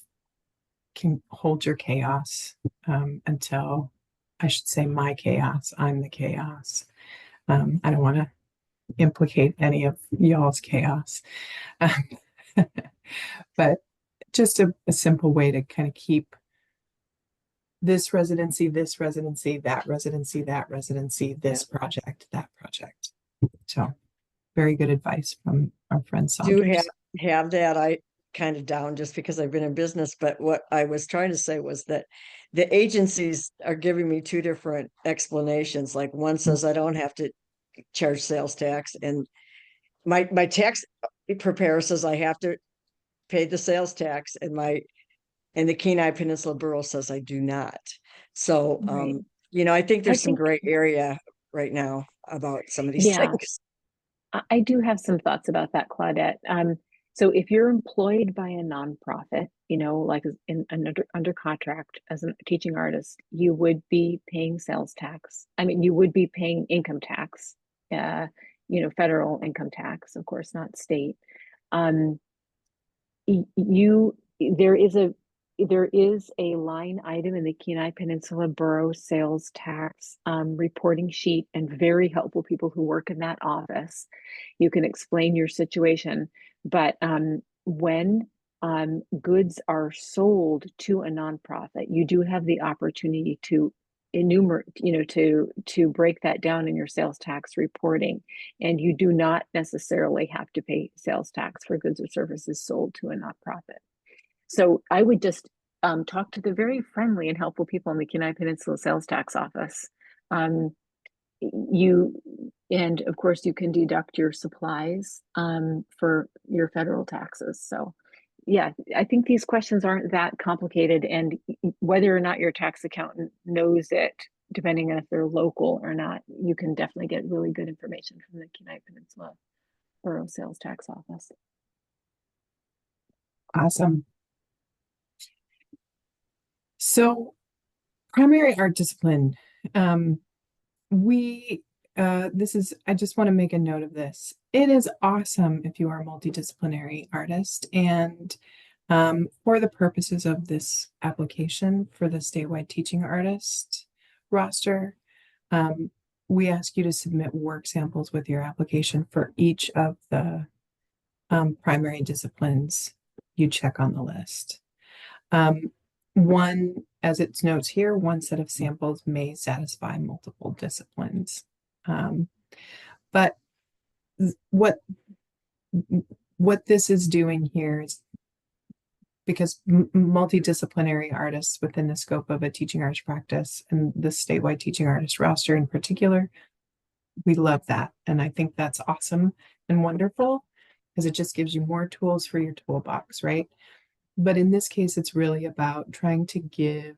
can hold your chaos, until, I should say, my chaos. I'm the chaos. I don't want to implicate any of y'all's chaos. But just a simple way to kind of keep this residency, that residency, this project, that project. So very good advice from our friend Do Saunders. have that I kind of down just because I've been in business, but what I was trying to say was that the agencies are giving me two different explanations. Like, one says I don't have to charge sales tax, and my tax preparer says I have to pay the sales tax, and the Kenai Peninsula Borough says I do not. So Right. I think there's some think, gray area right now about some of these yeah, things. I do have some thoughts about that, Claudette. So if you're employed by a nonprofit, like under contract as a teaching artist, you would be paying sales tax. I mean, you would be paying income tax, federal income tax, of course, not state. Um, there is a line item in the Kenai Peninsula Borough sales tax reporting sheet, and very helpful people who work in that office. You can explain your situation, but when goods are sold to a nonprofit, you do have the opportunity to enumerate, to break that down in your sales tax reporting, and you do not necessarily have to pay sales tax for goods or services sold to a nonprofit. So I would just talk to the very friendly and helpful people in the Kenai Peninsula Sales Tax Office. And of course, you can deduct your supplies for your federal taxes. So yeah, I think these questions aren't that complicated, and whether or not your tax accountant knows it depending on if they're local or not, you can definitely get really good information from the Kenai Peninsula Borough Sales Tax Office. Awesome. So primary art discipline, I just want to make a note of this. It is awesome if you are a multidisciplinary artist, and for the purposes of this application for the statewide teaching artist roster, we ask you to submit work samples with your application for each of the primary disciplines you check on the list. One, as it notes here, one set of samples may satisfy multiple disciplines. But what this is doing here is, because multidisciplinary artists within the scope of a teaching arts practice and the statewide teaching artist roster in particular, we love that. And I think that's awesome and wonderful, because it just gives you more tools for your toolbox, right? But in this case, it's really about trying to give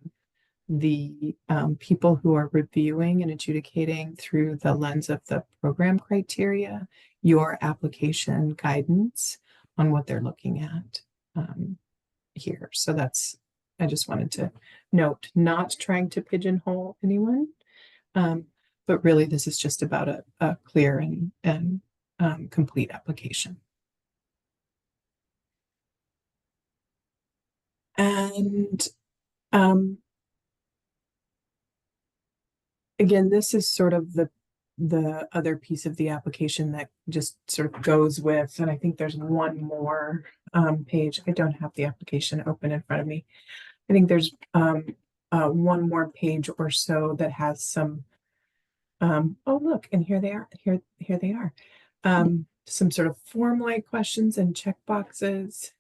the people who are reviewing and adjudicating through the lens of the program criteria, your application guidance on what they're looking at here. So I just wanted to note, not trying to pigeonhole anyone, but really this is just about a clear and complete application. And again, this is sort of the other piece of the application that just sort of goes with, and I think there's one more page. I don't have the application open in front of me. I think there's one more page or so that has some, oh look, and here they are, here they are. Some sort of form-like questions and check boxes.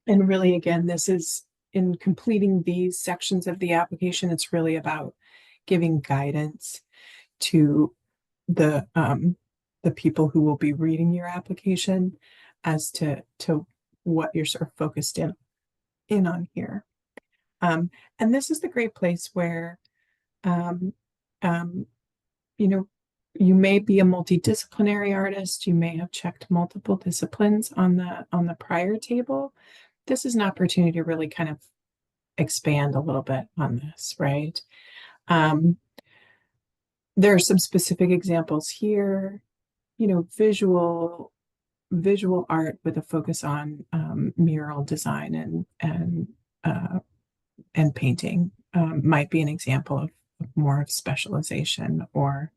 And really, again, this is, in completing these sections of the application, it's really about giving guidance to the people who will be reading your application as to what you're sort of focused in on here. And this is the great place where you know, you may be a multidisciplinary artist, you may have checked multiple disciplines on the prior table. This is an opportunity to really kind of expand a little bit on this, right? There are some specific examples here, visual art with a focus on mural design and painting might be an example of more of specialization. Or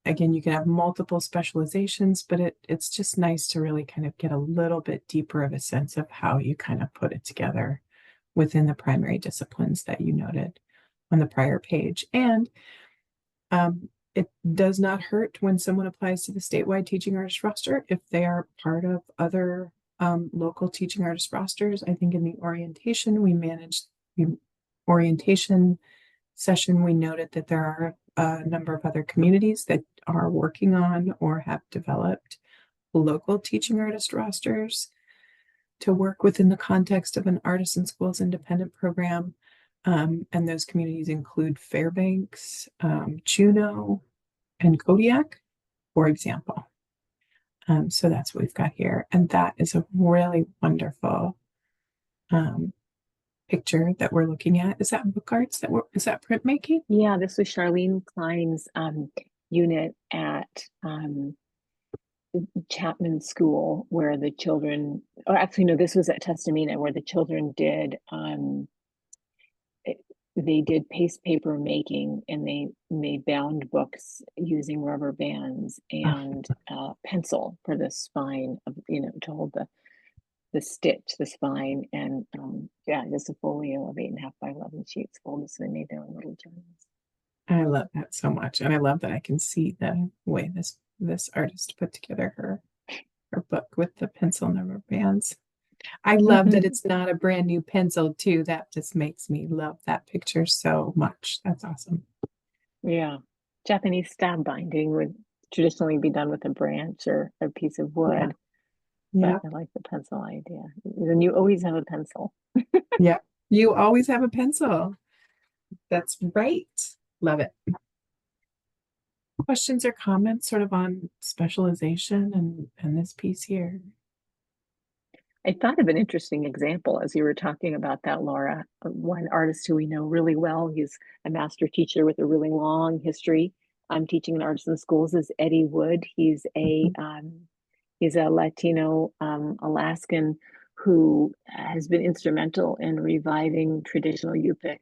again, you can have multiple specializations, but it's just nice to really kind of get a little bit deeper of a sense of how you kind of put it together within the primary disciplines that you noted on the prior page. And it does not hurt when someone applies to the statewide teaching artist roster if they are part of other local teaching artist rosters. I think in the orientation session, we noted that there are a number of other communities that are working on or have developed local teaching artist rosters to work within the context of an Artists in Schools independent program. And those communities include Fairbanks, Juneau, and Kodiak, for example. So that's what we've got here. And that is a really wonderful picture that we're looking at. Is that book arts? Is that printmaking? Yeah, this was Charlene Klein's unit at Chapman School, where the children, or actually no, this was at Tustamina, where the children did they did paste paper making, and they bound books using rubber bands and pencil for the spine of, to hold the stitch, the spine, and yeah, just a folio of 8.5 by 11 sheets folded, so they made their own little journals. I love that so much, and I love that I can see the way this artist put together her book with the pencil and the rubber bands. I love that it's not a brand new pencil too. That just makes me love that picture so much. That's awesome. Yeah. Japanese stab binding would traditionally be done with a branch or a piece of wood. Yeah. But I like the pencil idea. Then you always have a pencil. Yeah. You always have a pencil. That's right. Love it. Questions or comments sort of on specialization and this piece here? I thought of an interesting example as you were talking about that, Laura. One artist who we know really well, he's a master teacher with a really long history teaching in arts and schools, is Eddie Wood. He's a Latino Alaskan who has been instrumental in reviving traditional Yupik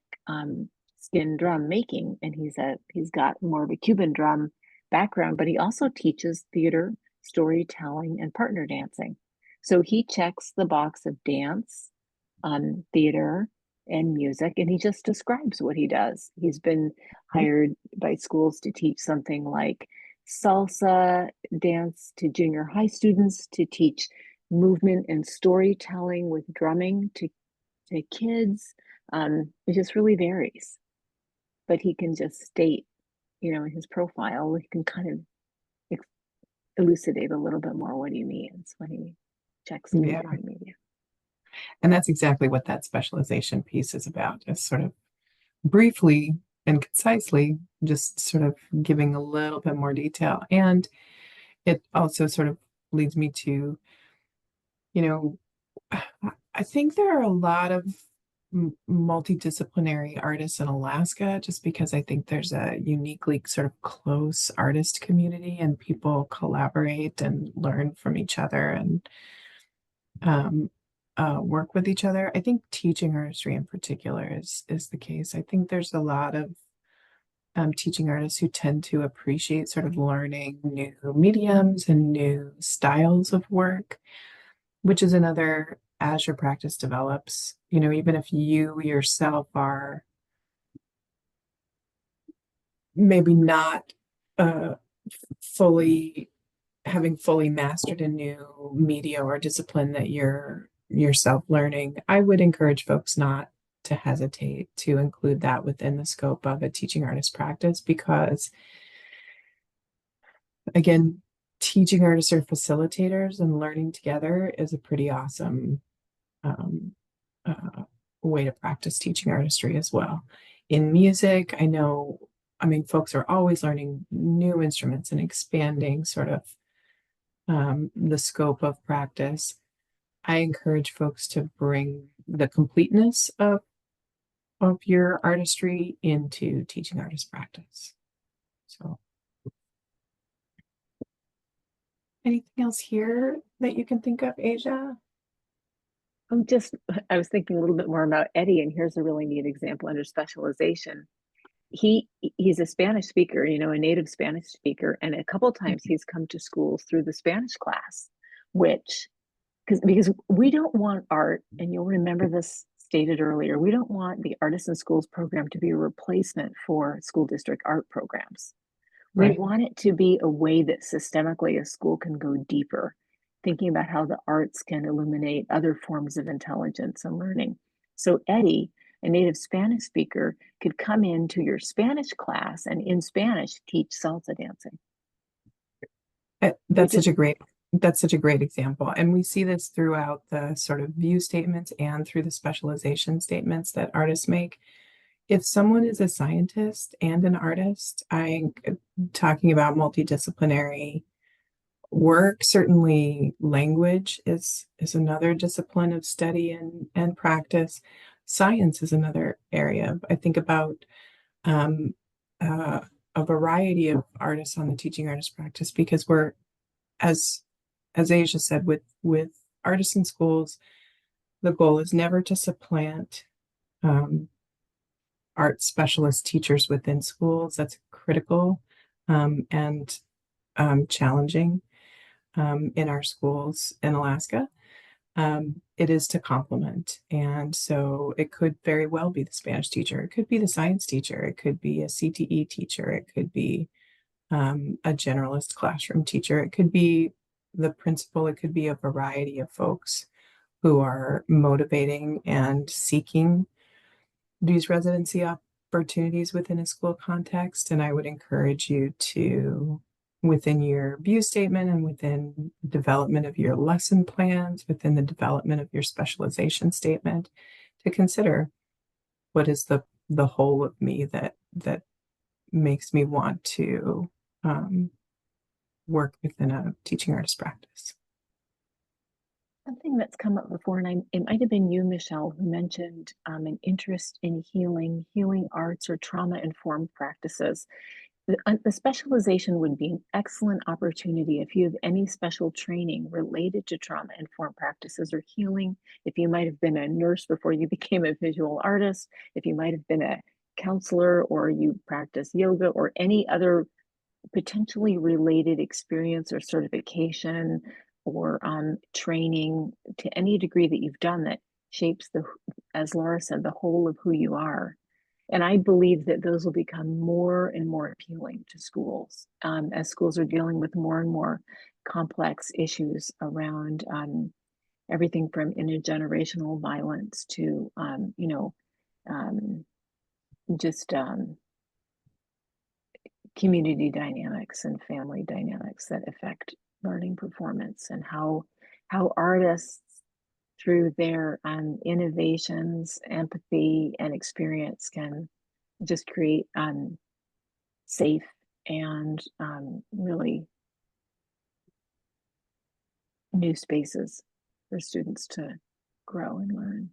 skin drum making, and he's got more of a Cuban drum background, but he also teaches theater, storytelling, and partner dancing. So he checks the box of dance, theater, and music, and he just describes what he does. He's been hired by schools to teach something like salsa dance to junior high students, to teach movement and storytelling with drumming to kids. It just really varies. But he can just state, in his profile, he can kind of elucidate a little bit more what he means when he checks in Yeah. different media. And that's exactly what that specialization piece is about, is sort of briefly and concisely just sort of giving a little bit more detail. And it also sort of leads me to, I think there are a lot of multidisciplinary artists in Alaska, just because I think there's a uniquely sort of close artist community and people collaborate and learn from each other and work with each other. I think teaching artistry in particular is the case. I think there's a lot of teaching artists who tend to appreciate sort of learning new mediums and new styles of work, which is another, as your practice develops, even if you yourself are maybe not fully mastered a new media or discipline that you're yourself learning, I would encourage folks not to hesitate to include that within the scope of a teaching artist practice, because again, teaching artists are facilitators, and learning together is a pretty awesome way to practice teaching artistry as well. In music, folks are always learning new instruments and expanding sort of the scope of practice. I encourage folks to bring the completeness of your artistry into teaching artist practice. So, anything else here that you can think of, Asia? I was thinking a little bit more about Eddie, and here's a really neat example under specialization. He's a Spanish speaker, a native Spanish speaker, and a couple times he's come to schools through the Spanish class, because we don't want art, and you'll remember this stated earlier, we don't want the Artists in Schools program to be a replacement for school district art programs. We Right. want it to be a way that systemically a school can go deeper, thinking about how the arts can illuminate other forms of intelligence and learning. So Eddie, a native Spanish speaker, could come into your Spanish class and in Spanish teach salsa dancing. That's such a great example. And we see this throughout the sort of view statements and through the specialization statements that artists make. If someone is a scientist and an artist, I'm talking about multidisciplinary work. Certainly language is another discipline of study and practice. Science is another area. I think about a variety of artists on the teaching artist practice, because we're, as Asia said, with Artists in Schools, the goal is never to supplant art specialist teachers within schools. That's critical and challenging in our schools in Alaska. It is to complement. And so it could very well be the Spanish teacher. It could be the science teacher. It could be a CTE teacher. It could be a generalist classroom teacher. It could be the principal. It could be a variety of folks who are motivating and seeking these residency opportunities within a school context. And I would encourage you to, within your view statement and within development of your lesson plans, within the development of your specialization statement, to consider what is the the whole of me that makes me want to work within a teaching artist practice. Something that's come up before, and it might have been you, Michelle, who mentioned an interest in healing arts or trauma-informed practices. The specialization would be an excellent opportunity if you have any special training related to trauma-informed practices or healing. If you might have been a nurse before you became a visual artist, if you might have been a counselor or you practice yoga or any other potentially related experience or certification or training to any degree that you've done that shapes as Laura said, the whole of who you are. And I believe that those will become more and more appealing to schools as schools are dealing with more and more complex issues around everything from intergenerational violence to, just community dynamics and family dynamics that affect learning performance, and how artists through their innovations, empathy, and experience can just create safe and really new spaces for students to grow and learn.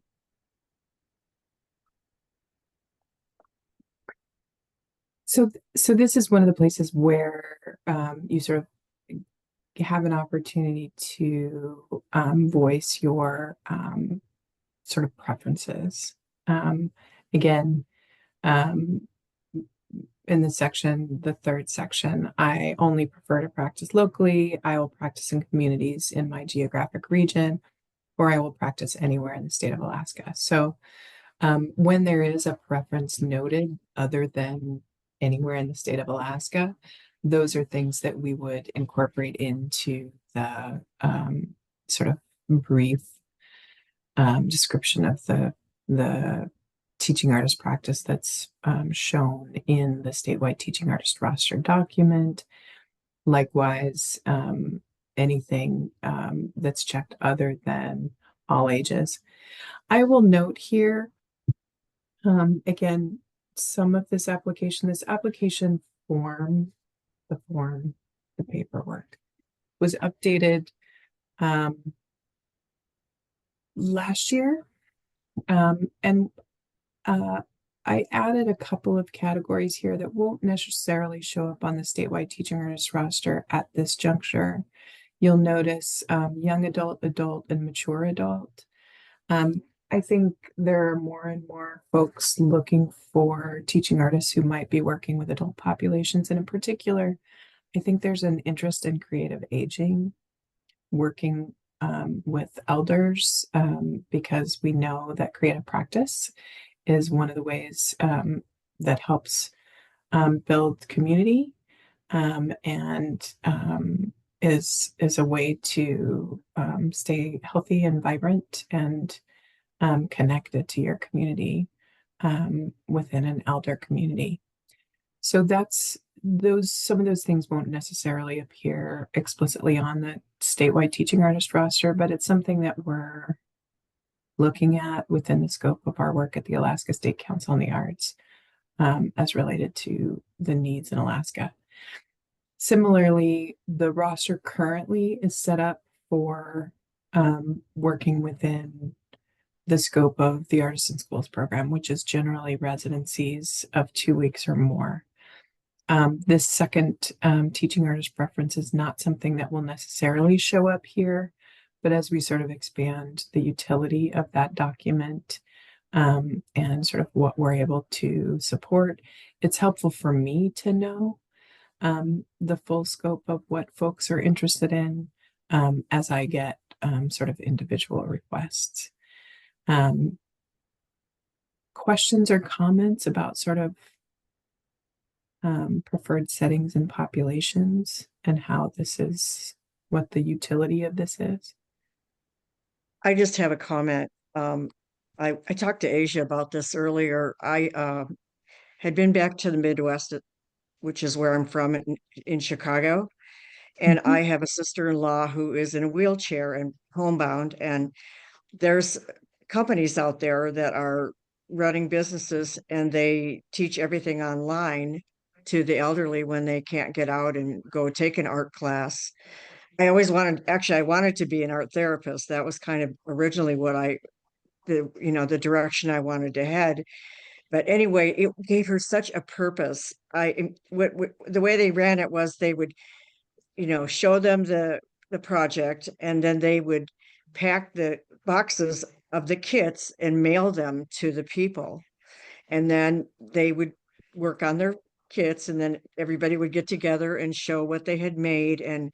So this is one of the places where you sort of have an opportunity to voice your sort of preferences. Again, in the third section, I only prefer to practice locally. I will practice in communities in my geographic region, or I will practice anywhere in the state of Alaska. So when there is a preference noted other than anywhere in the state of Alaska, those are things that we would incorporate into the sort of brief description of the teaching artist practice that's shown in the statewide teaching artist roster document. Likewise, anything that's checked other than all ages. I will note here, again, some of this application form, the paperwork was updated last year. And I added a couple of categories here that won't necessarily show up on the statewide teaching artist roster at this juncture. You'll notice young adult, and mature adult. I think there are more and more folks looking for teaching artists who might be working with adult populations. And in particular, I think there's an interest in creative aging, working with elders, because we know that creative practice is one of the ways that helps build community and is a way to stay healthy and vibrant and connected to your community within an elder community. So some of those things won't necessarily appear explicitly on the statewide teaching artist roster, but it's something that we're looking at within the scope of our work at the Alaska State Council on the Arts as related to the needs in Alaska. Similarly, the roster currently is set up for working within the scope of the Artists in Schools program, which is generally residencies of 2 weeks or more. This second teaching artist preference is not something that will necessarily show up here, but as we sort of expand the utility of that document and sort of what we're able to support, it's helpful for me to know the full scope of what folks are interested in as I get sort of individual requests. Questions or comments about sort of preferred settings and populations and how what the utility of this is? I just have a comment. I talked to Asia about this earlier. I had been back to the Midwest, which is where I'm from in Chicago. And I have a sister-in-law who is in a wheelchair and homebound. And there's companies out there that are running businesses and they teach everything online to the elderly when they can't get out and go take an art class. I wanted to be an art therapist. That was kind of originally the direction I wanted to head. But anyway, it gave her such a purpose. The way they ran it was they would, show them the project, and then they would pack the boxes of the kits and mail them to the people. And then they would work on their kits, and then everybody would get together and show what they had made. And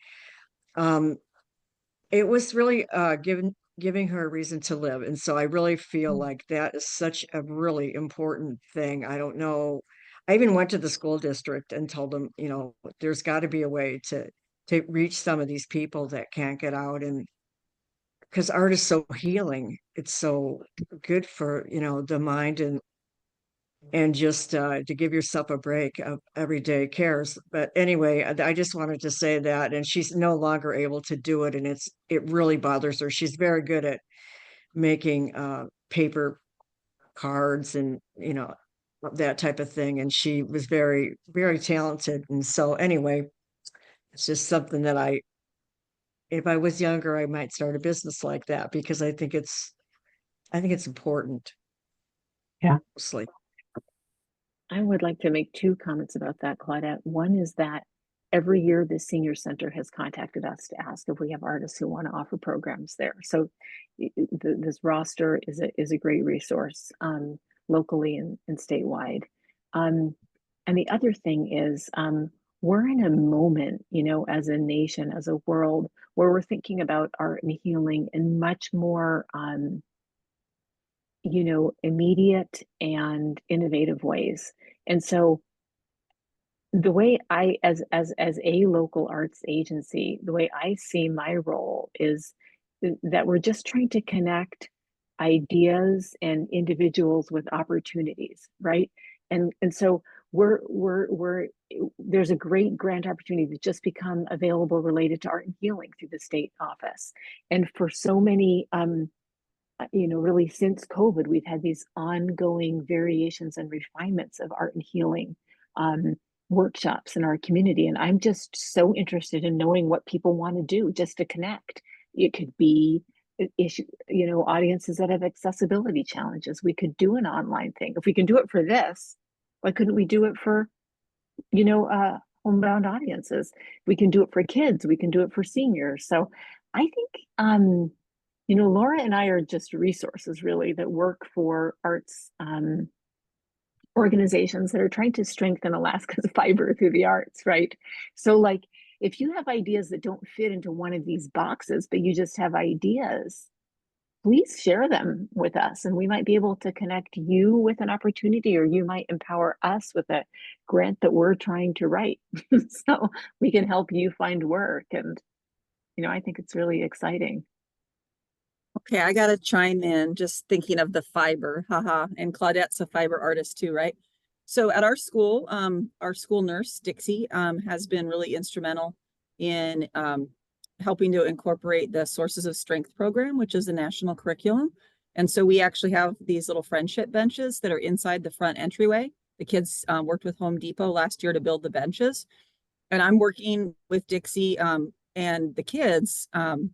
um, it was really giving her a reason to live. And so I really feel like that is such a really important thing. I don't know. I even went to the school district and told them, there's got to be a way to reach some of these people that can't get out. And because art is so healing, it's so good for, the mind, and just to give yourself a break of everyday cares. But anyway, I just wanted to say that. And she's no longer able to do it, and it really bothers her. She's very good at making paper cards and that type of thing, and she was very, very talented. And so anyway, it's just something that if I was younger, I might start a business like that, because I think it's important. Yeah. Mostly. I would like to make two comments about that, Claudette. One is that every year the senior center has contacted us to ask if we have artists who want to offer programs there. So this roster is a great resource locally and statewide. And the other thing is we're in a moment, as a nation, as a world, where we're thinking about art and healing in much more immediate and innovative ways. And so the way I, as a local arts agency, the way I see my role is that we're just trying to connect ideas and individuals with opportunities, right? And so we're there's a great grant opportunity to just become available related to art and healing through the state office. And for so many really since COVID, we've had these ongoing variations and refinements of art and healing workshops in our community. And I'm just so interested in knowing what people want to do just to connect. It could be audiences that have accessibility challenges. We could do an online thing. If we can do it for this, why couldn't we do it for, homebound audiences? We can do it for kids. We can do it for seniors. So I think, Laura and I are just resources really that work for arts organizations that are trying to strengthen Alaska's fiber through the arts, right? So like, if you have ideas that don't fit into one of these boxes, but you just have ideas, please share them with us, and we might be able to connect you with an opportunity, or you might empower us with a grant that we're trying to write. So we can help you find work. And, I think it's really exciting. Okay, I gotta chime in, just thinking of the fiber, haha, and Claudette's a fiber artist too, right? So at our school nurse, Dixie, has been really instrumental in helping to incorporate the Sources of Strength program, which is a national curriculum. And so we actually have these little friendship benches that are inside the front entryway. The kids worked with Home Depot last year to build the benches. And I'm working with Dixie and the kids, and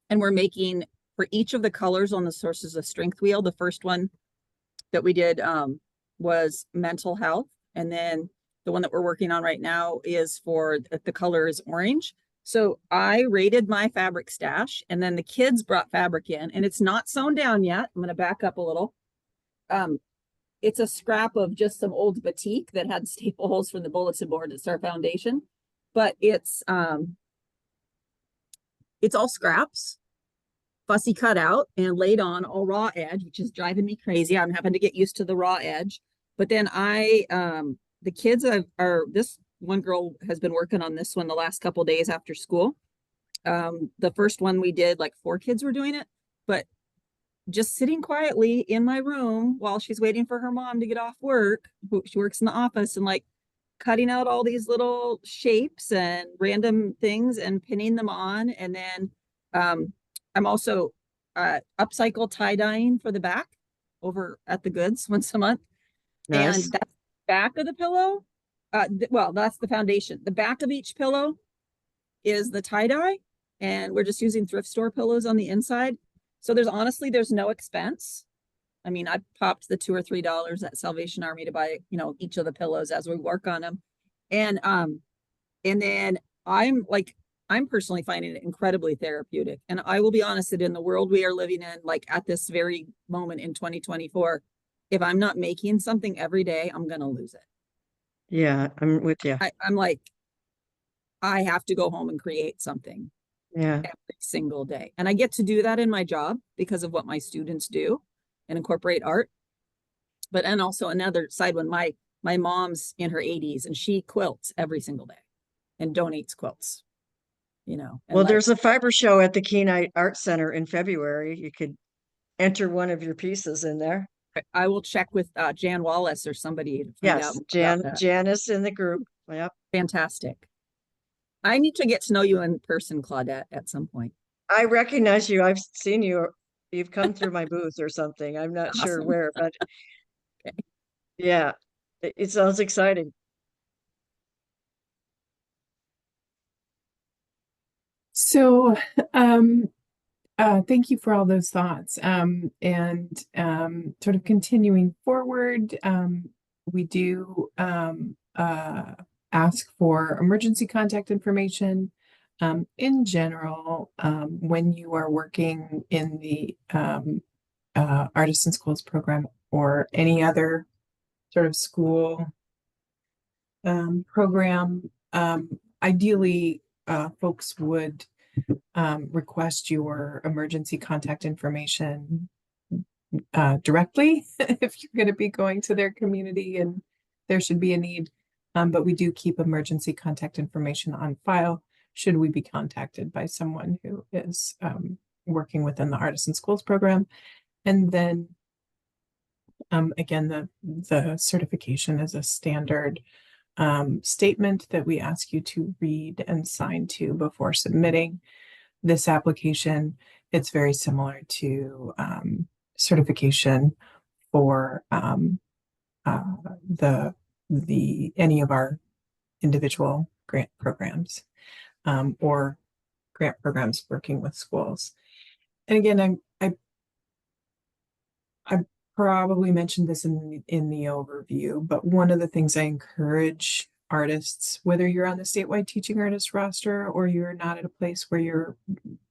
we're making, for each of the colors on the Sources of Strength wheel, the first one that we did was mental health. And then the one that we're working on right now is for the color is orange. So I rated my fabric stash, and then the kids brought fabric in, and it's not sewn down yet. I'm going to back up a little. It's a scrap of just some old batik that had staple holes from the bulletin board. It's our foundation, but it's all scraps, fussy cut out and laid on all raw edge, which is driving me crazy. I'm having to get used to the raw edge. But then the kids this one girl has been working on this one the last couple of days after school. The first one we did, like 4 kids were doing it, but just sitting quietly in my room while she's waiting for her mom to get off work. She works in the office, and like cutting out all these little shapes and random things and pinning them on. And then I'm also upcycle tie-dyeing for the back over at the Goods once a month. Nice. And that's the back of the pillow. Well, that's the foundation. The back of each pillow is the tie-dye, and we're just using thrift store pillows on the inside. So there's no expense. I mean, I popped the $2 or $3 at Salvation Army to buy, each of the pillows as we work on them. And then I'm personally finding it incredibly therapeutic. And I will be honest that in the world we are living in, like at this very moment in 2024, if I'm not making something every day, I'm going to lose it. Yeah, I'm with you. I'm like, I have to go home and create something Yeah. every single day. And I get to do that in my job because of what my students do and incorporate art. But, and also another side, when my mom's in her 80s and she quilts every single day and donates quilts, and Well, like, there's a fiber show at the Kenai Art Center in February. You could enter one of your pieces in there. I will check with Jan Wallace or somebody to find out Yes, more about that. Janice in the group. Yep. Fantastic. I need to get to know you in person, Claudette, at some point. I recognize you. I've seen you. You've come through my booth or something. I'm not sure Awesome. where, but Okay. yeah, it sounds exciting. So, thank you for all those thoughts. And sort of continuing forward, we do ask for emergency contact information. In general, when you are working in the Artists in Schools program or any other sort of school program, ideally, folks would request your emergency contact information directly if you're going to be going to their community and there should be a need. But we do keep emergency contact information on file should we be contacted by someone who is working within the Artists in Schools program. And then again, the certification is a standard statement that we ask you to read and sign to before submitting this application. It's very similar to certification for any of our individual grant programs or grant programs working with schools. And again, I probably mentioned this in the overview, but one of the things I encourage artists, whether you're on the statewide teaching artist roster or you're not at a place where you're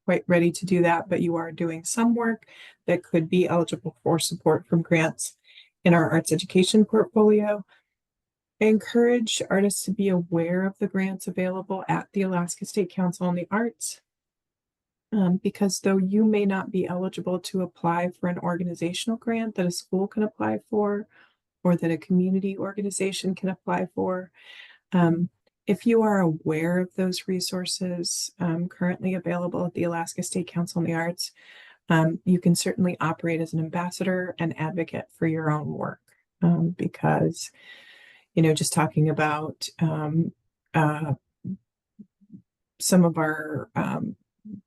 quite ready to do that, but you are doing some work that could be eligible for support from grants in our arts education portfolio, I encourage artists to be aware of the grants available at the Alaska State Council on the Arts. Because though you may not be eligible to apply for an organizational grant that a school can apply for, or that a community organization can apply for, if you are aware of those resources currently available at the Alaska State Council on the Arts, you can certainly operate as an ambassador and advocate for your own work. Because, just talking about some of our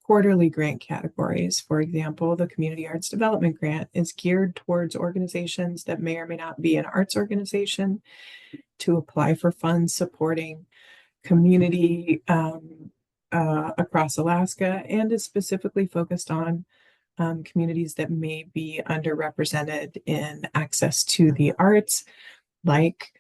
quarterly grant categories. For example, the Community Arts Development Grant is geared towards organizations that may or may not be an arts organization to apply for funds supporting community across Alaska, and is specifically focused on communities that may be underrepresented in access to the arts, like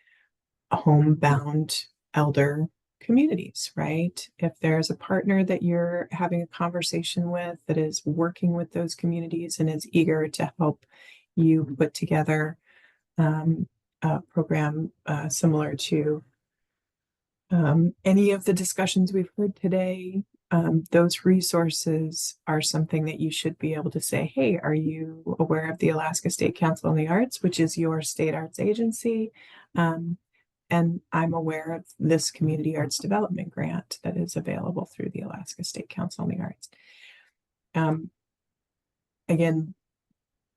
homebound elder communities, right? If there's a partner that you're having a conversation with that is working with those communities and is eager to help you put together a program similar to any of the discussions we've heard today, those resources are something that you should be able to say, hey, are you aware of the Alaska State Council on the Arts, which is your state arts agency? And I'm aware of this community arts development grant that is available through the Alaska State Council on the Arts. Again,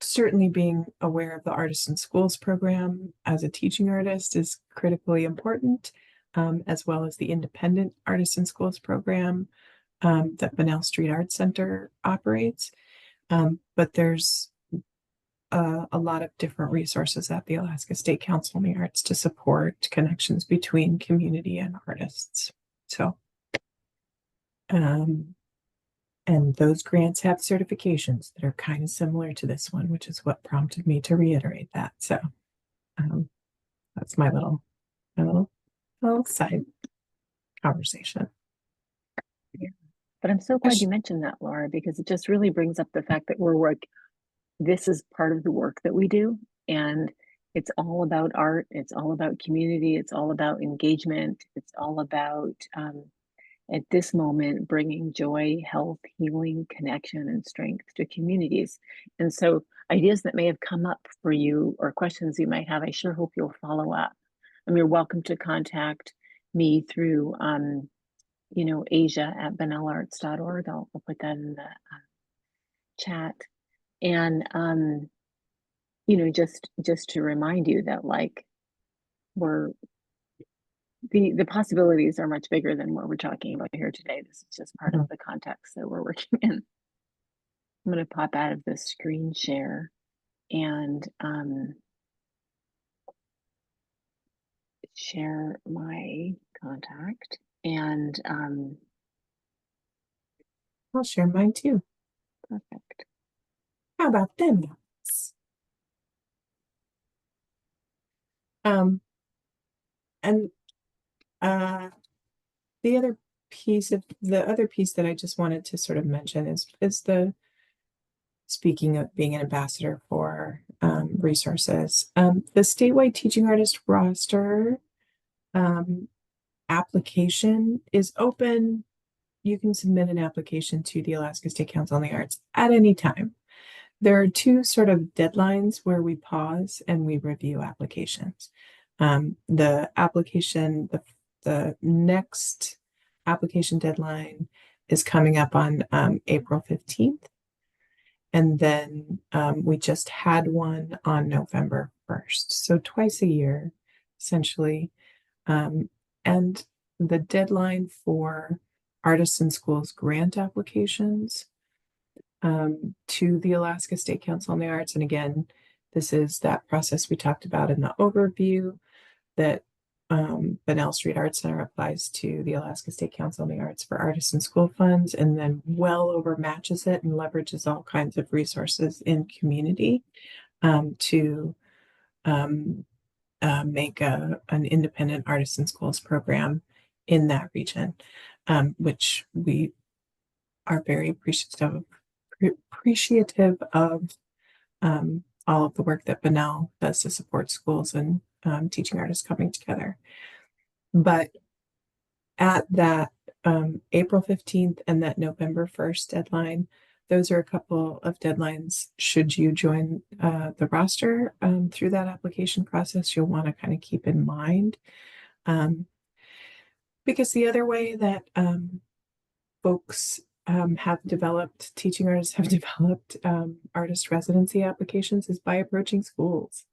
certainly being aware of the Artists in Schools program as a teaching artist is critically important, as well as the independent Artists in Schools program that Bunnell Street Arts Center operates. But there's a lot of different resources at the Alaska State Council on the Arts to support connections between community and artists. So, and those grants have certifications that are kind of similar to this one, which is what prompted me to reiterate that. So, that's my little side conversation. But I'm so glad you mentioned that, Laura, because it just really brings up the fact that this is part of the work that we do. And it's all about art. It's all about community. It's all about engagement. It's all about, at this moment, bringing joy, health, healing, connection, and strength to communities. And so ideas that may have come up for you or questions you might have, I sure hope you'll follow up. And you're welcome to contact me through, Asia@benellarts.org. I'll put that in the chat. And, just to remind you that like the possibilities are much bigger than what we're talking about here today. This is just part of the context that we're working in. I'm going to pop out of the screen share and share my contact, and I'll share mine too. perfect. How about them? And the other piece that I just wanted to sort of mention is speaking of being an ambassador for resources, the statewide teaching artist roster application is open. You can submit an application to the Alaska State Council on the Arts at any time. There are two sort of deadlines where we pause and we review applications. The next application deadline is coming up on April 15th. And then we just had one on November 1st. So twice a year, essentially. And the deadline for Artists in Schools grant applications to the Alaska State Council on the Arts. And again, this is that process we talked about in the overview that Bunnell Street Arts Center applies to the Alaska State Council on the Arts for Artists in School funds, and then well over matches it and leverages all kinds of resources in community to make an independent Artists in Schools program in that region, which we are very appreciative of all of the work that Bunnell does to support schools and teaching artists coming together. But at that April 15th and that November 1st deadline, those are a couple of deadlines. Should you join the roster through that application process, you'll want to kind of keep in mind. Because the other way that teaching artists have developed artist residency applications is by approaching schools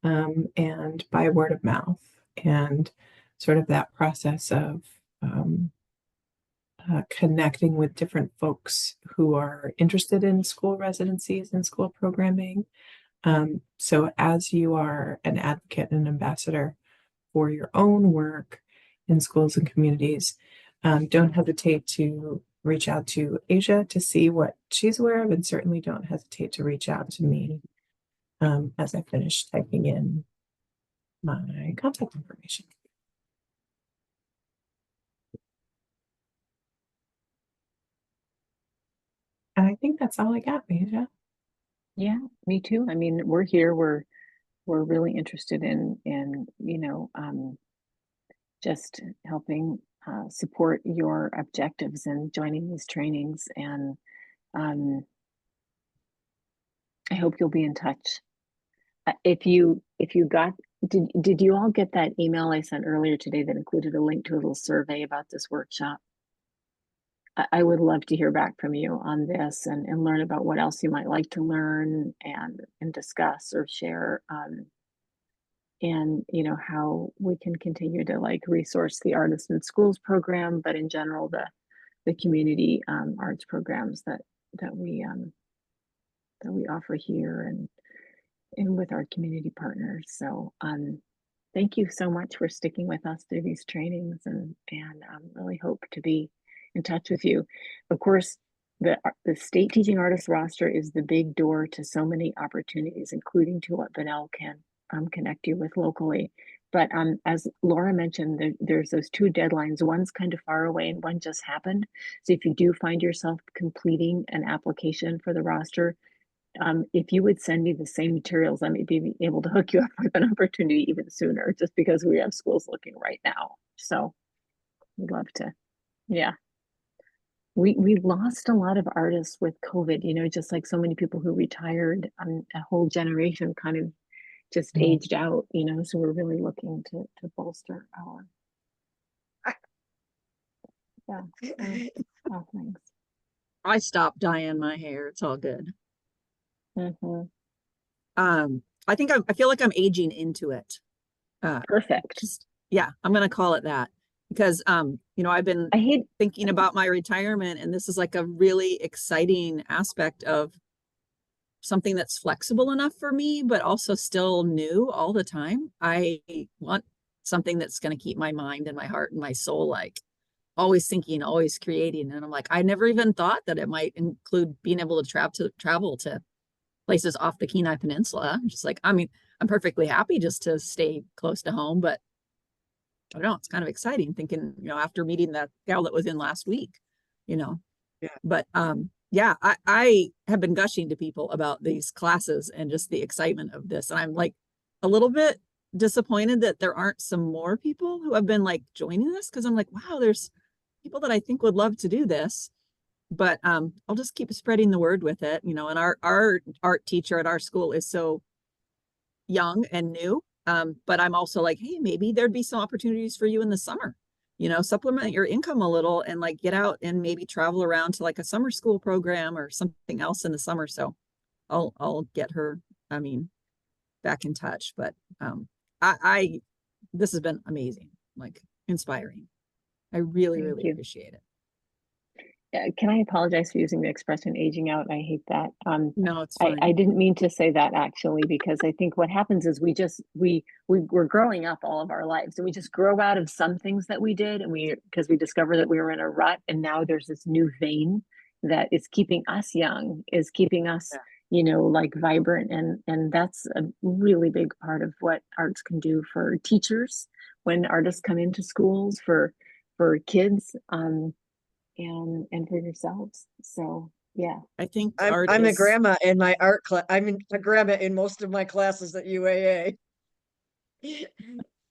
and by word of mouth, and sort of that process of connecting with different folks who are interested in school residencies and school programming. So as you are an advocate and ambassador for your own work in schools and communities, don't hesitate to reach out to Asia to see what she's aware of, and certainly don't hesitate to reach out to me as I finish typing in my contact information. And I think that's all I got, Asia. Yeah, me too. I mean, we're here. We're really interested in just helping support your objectives and joining these trainings. And I hope you'll be in touch. If you did you all get that email I sent earlier today that included a link to a little survey about this workshop? I would love to hear back from you on this and learn about what else you might like to learn and discuss or share, and how we can continue to like resource the Artists in Schools program, but in general the community arts programs that we offer here. And and with our community partners. So, thank you so much for sticking with us through these trainings, and really hope to be in touch with you. Of course, the state teaching artist roster is the big door to so many opportunities, including to what Bunnell can connect you with locally. But as Laura mentioned, there's those two deadlines. One's kind of far away and one just happened. So if you do find yourself completing an application for the roster, if you would send me the same materials, I may be able to hook you up with an opportunity even sooner, just because we have schools looking right now. So we'd love to. Yeah. We lost a lot of artists with COVID, just like so many people who retired, a whole generation kind of just aged out, so we're really looking to bolster our offerings. I stopped dyeing my hair. It's all good. Mm-hmm. I think I feel like I'm aging into it. Perfect. Just, yeah, I'm gonna call it that, because I've been thinking about my retirement, and this is like a really exciting aspect of something that's flexible enough for me, but also still new all the time. I want something that's going to keep my mind and my heart and my soul like always thinking, always creating. And I'm like, I never even thought that it might include being able to travel to places off the Kenai Peninsula. I'm just like, I mean, I'm perfectly happy just to stay close to home, but I don't know, it's kind of exciting thinking, after meeting that gal that was in last week, Yeah. But yeah, I have been gushing to people about these classes and just the excitement of this. And I'm like a little bit disappointed that there aren't some more people who have been like joining this, because I'm like, wow, there's people that I think would love to do this. But I'll just keep spreading the word with it, and our art teacher at our school is so young and new. But I'm also like, hey, maybe there'd be some opportunities for you in the summer, supplement your income a little and like get out and maybe travel around to like a summer school program or something else in the summer. So I'll get her, back in touch. But this has been amazing, like inspiring. I really, really appreciate it. Can I apologize for using the expression aging out? I hate that. No, it's fine. I didn't mean to say that actually, because I think what happens is we're growing up all of our lives, and we just grow out of some things that we did, and because we discovered that we were in a rut, and now there's this new vein that is keeping us young, is keeping us, like vibrant, and that's a really big part of what arts can do for teachers when artists come into schools, for kids. And for yourselves. So yeah, I think I'm a grandma in my art class. I'm a grandma in most of my classes at UAA.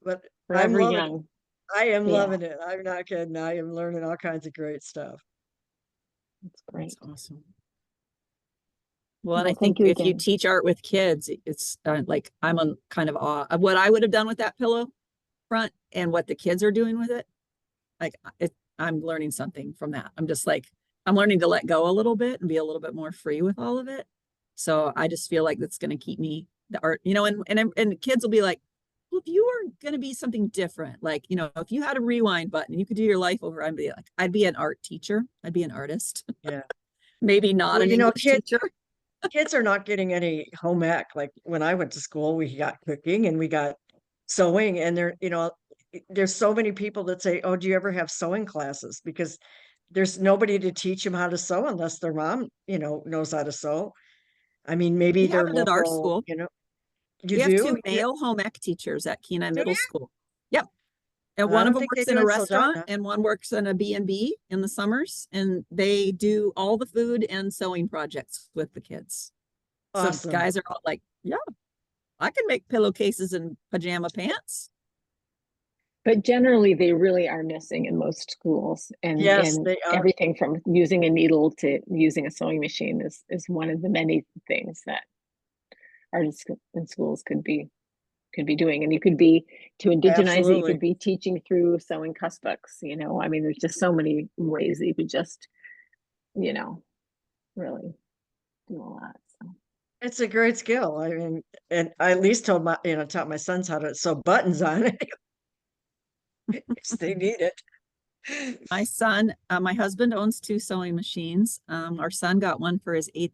But I'm loving it. I am loving it. I'm not kidding. I am learning all kinds of great stuff. That's great. That's awesome. Well, and I think if you teach art with kids, it's like I'm on kind of awe of what I would have done with that pillow front and what the kids are doing with it. Like I'm learning something from that. I'm just like, I'm learning to let go a little bit and be a little bit more free with all of it. So I just feel like that's going to keep me the art, and kids will be like, well, if you were going to be something different, like, if you had a rewind button, you could do your life over. I'd be an art teacher. I'd be an artist. Yeah. Maybe not an English teacher. Kids are not getting any home ec. Like when I went to school, we got cooking and we got sewing, and there's so many people that say, oh, do you ever have sewing classes? Because there's nobody to teach them how to sew unless their mom, knows how to sew. I mean, maybe they're local, at our school. We have 2 male home ec teachers at Kenai Middle School. Yep. And one of them works in a restaurant and one works in a B&B in the summers, and they do all the food and sewing projects with the kids. Awesome. So guys are all like, yeah, I can make pillowcases and pajama pants. But generally, they really are missing in most schools. And, yes, they are. Everything from using a needle to using a sewing machine is one of the many things that artists in schools could be doing. And you could be, to indigenize it, you could be teaching through sewing cuss books. I mean, there's just so many ways that you could just, really do a lot. So it's a great skill. I mean, and I at least taught my sons how to sew buttons on it. If they need it. My son, my husband owns 2 sewing machines. Our son got one for his 8th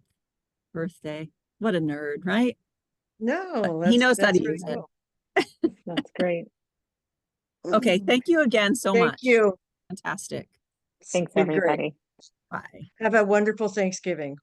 birthday. What a nerd, right? No, He knows how that's to very use it. cool. That's great. Okay, thank you again so Thank much. you. Fantastic. Thanks, Been great. everybody. Bye. Have a wonderful Thanksgiving.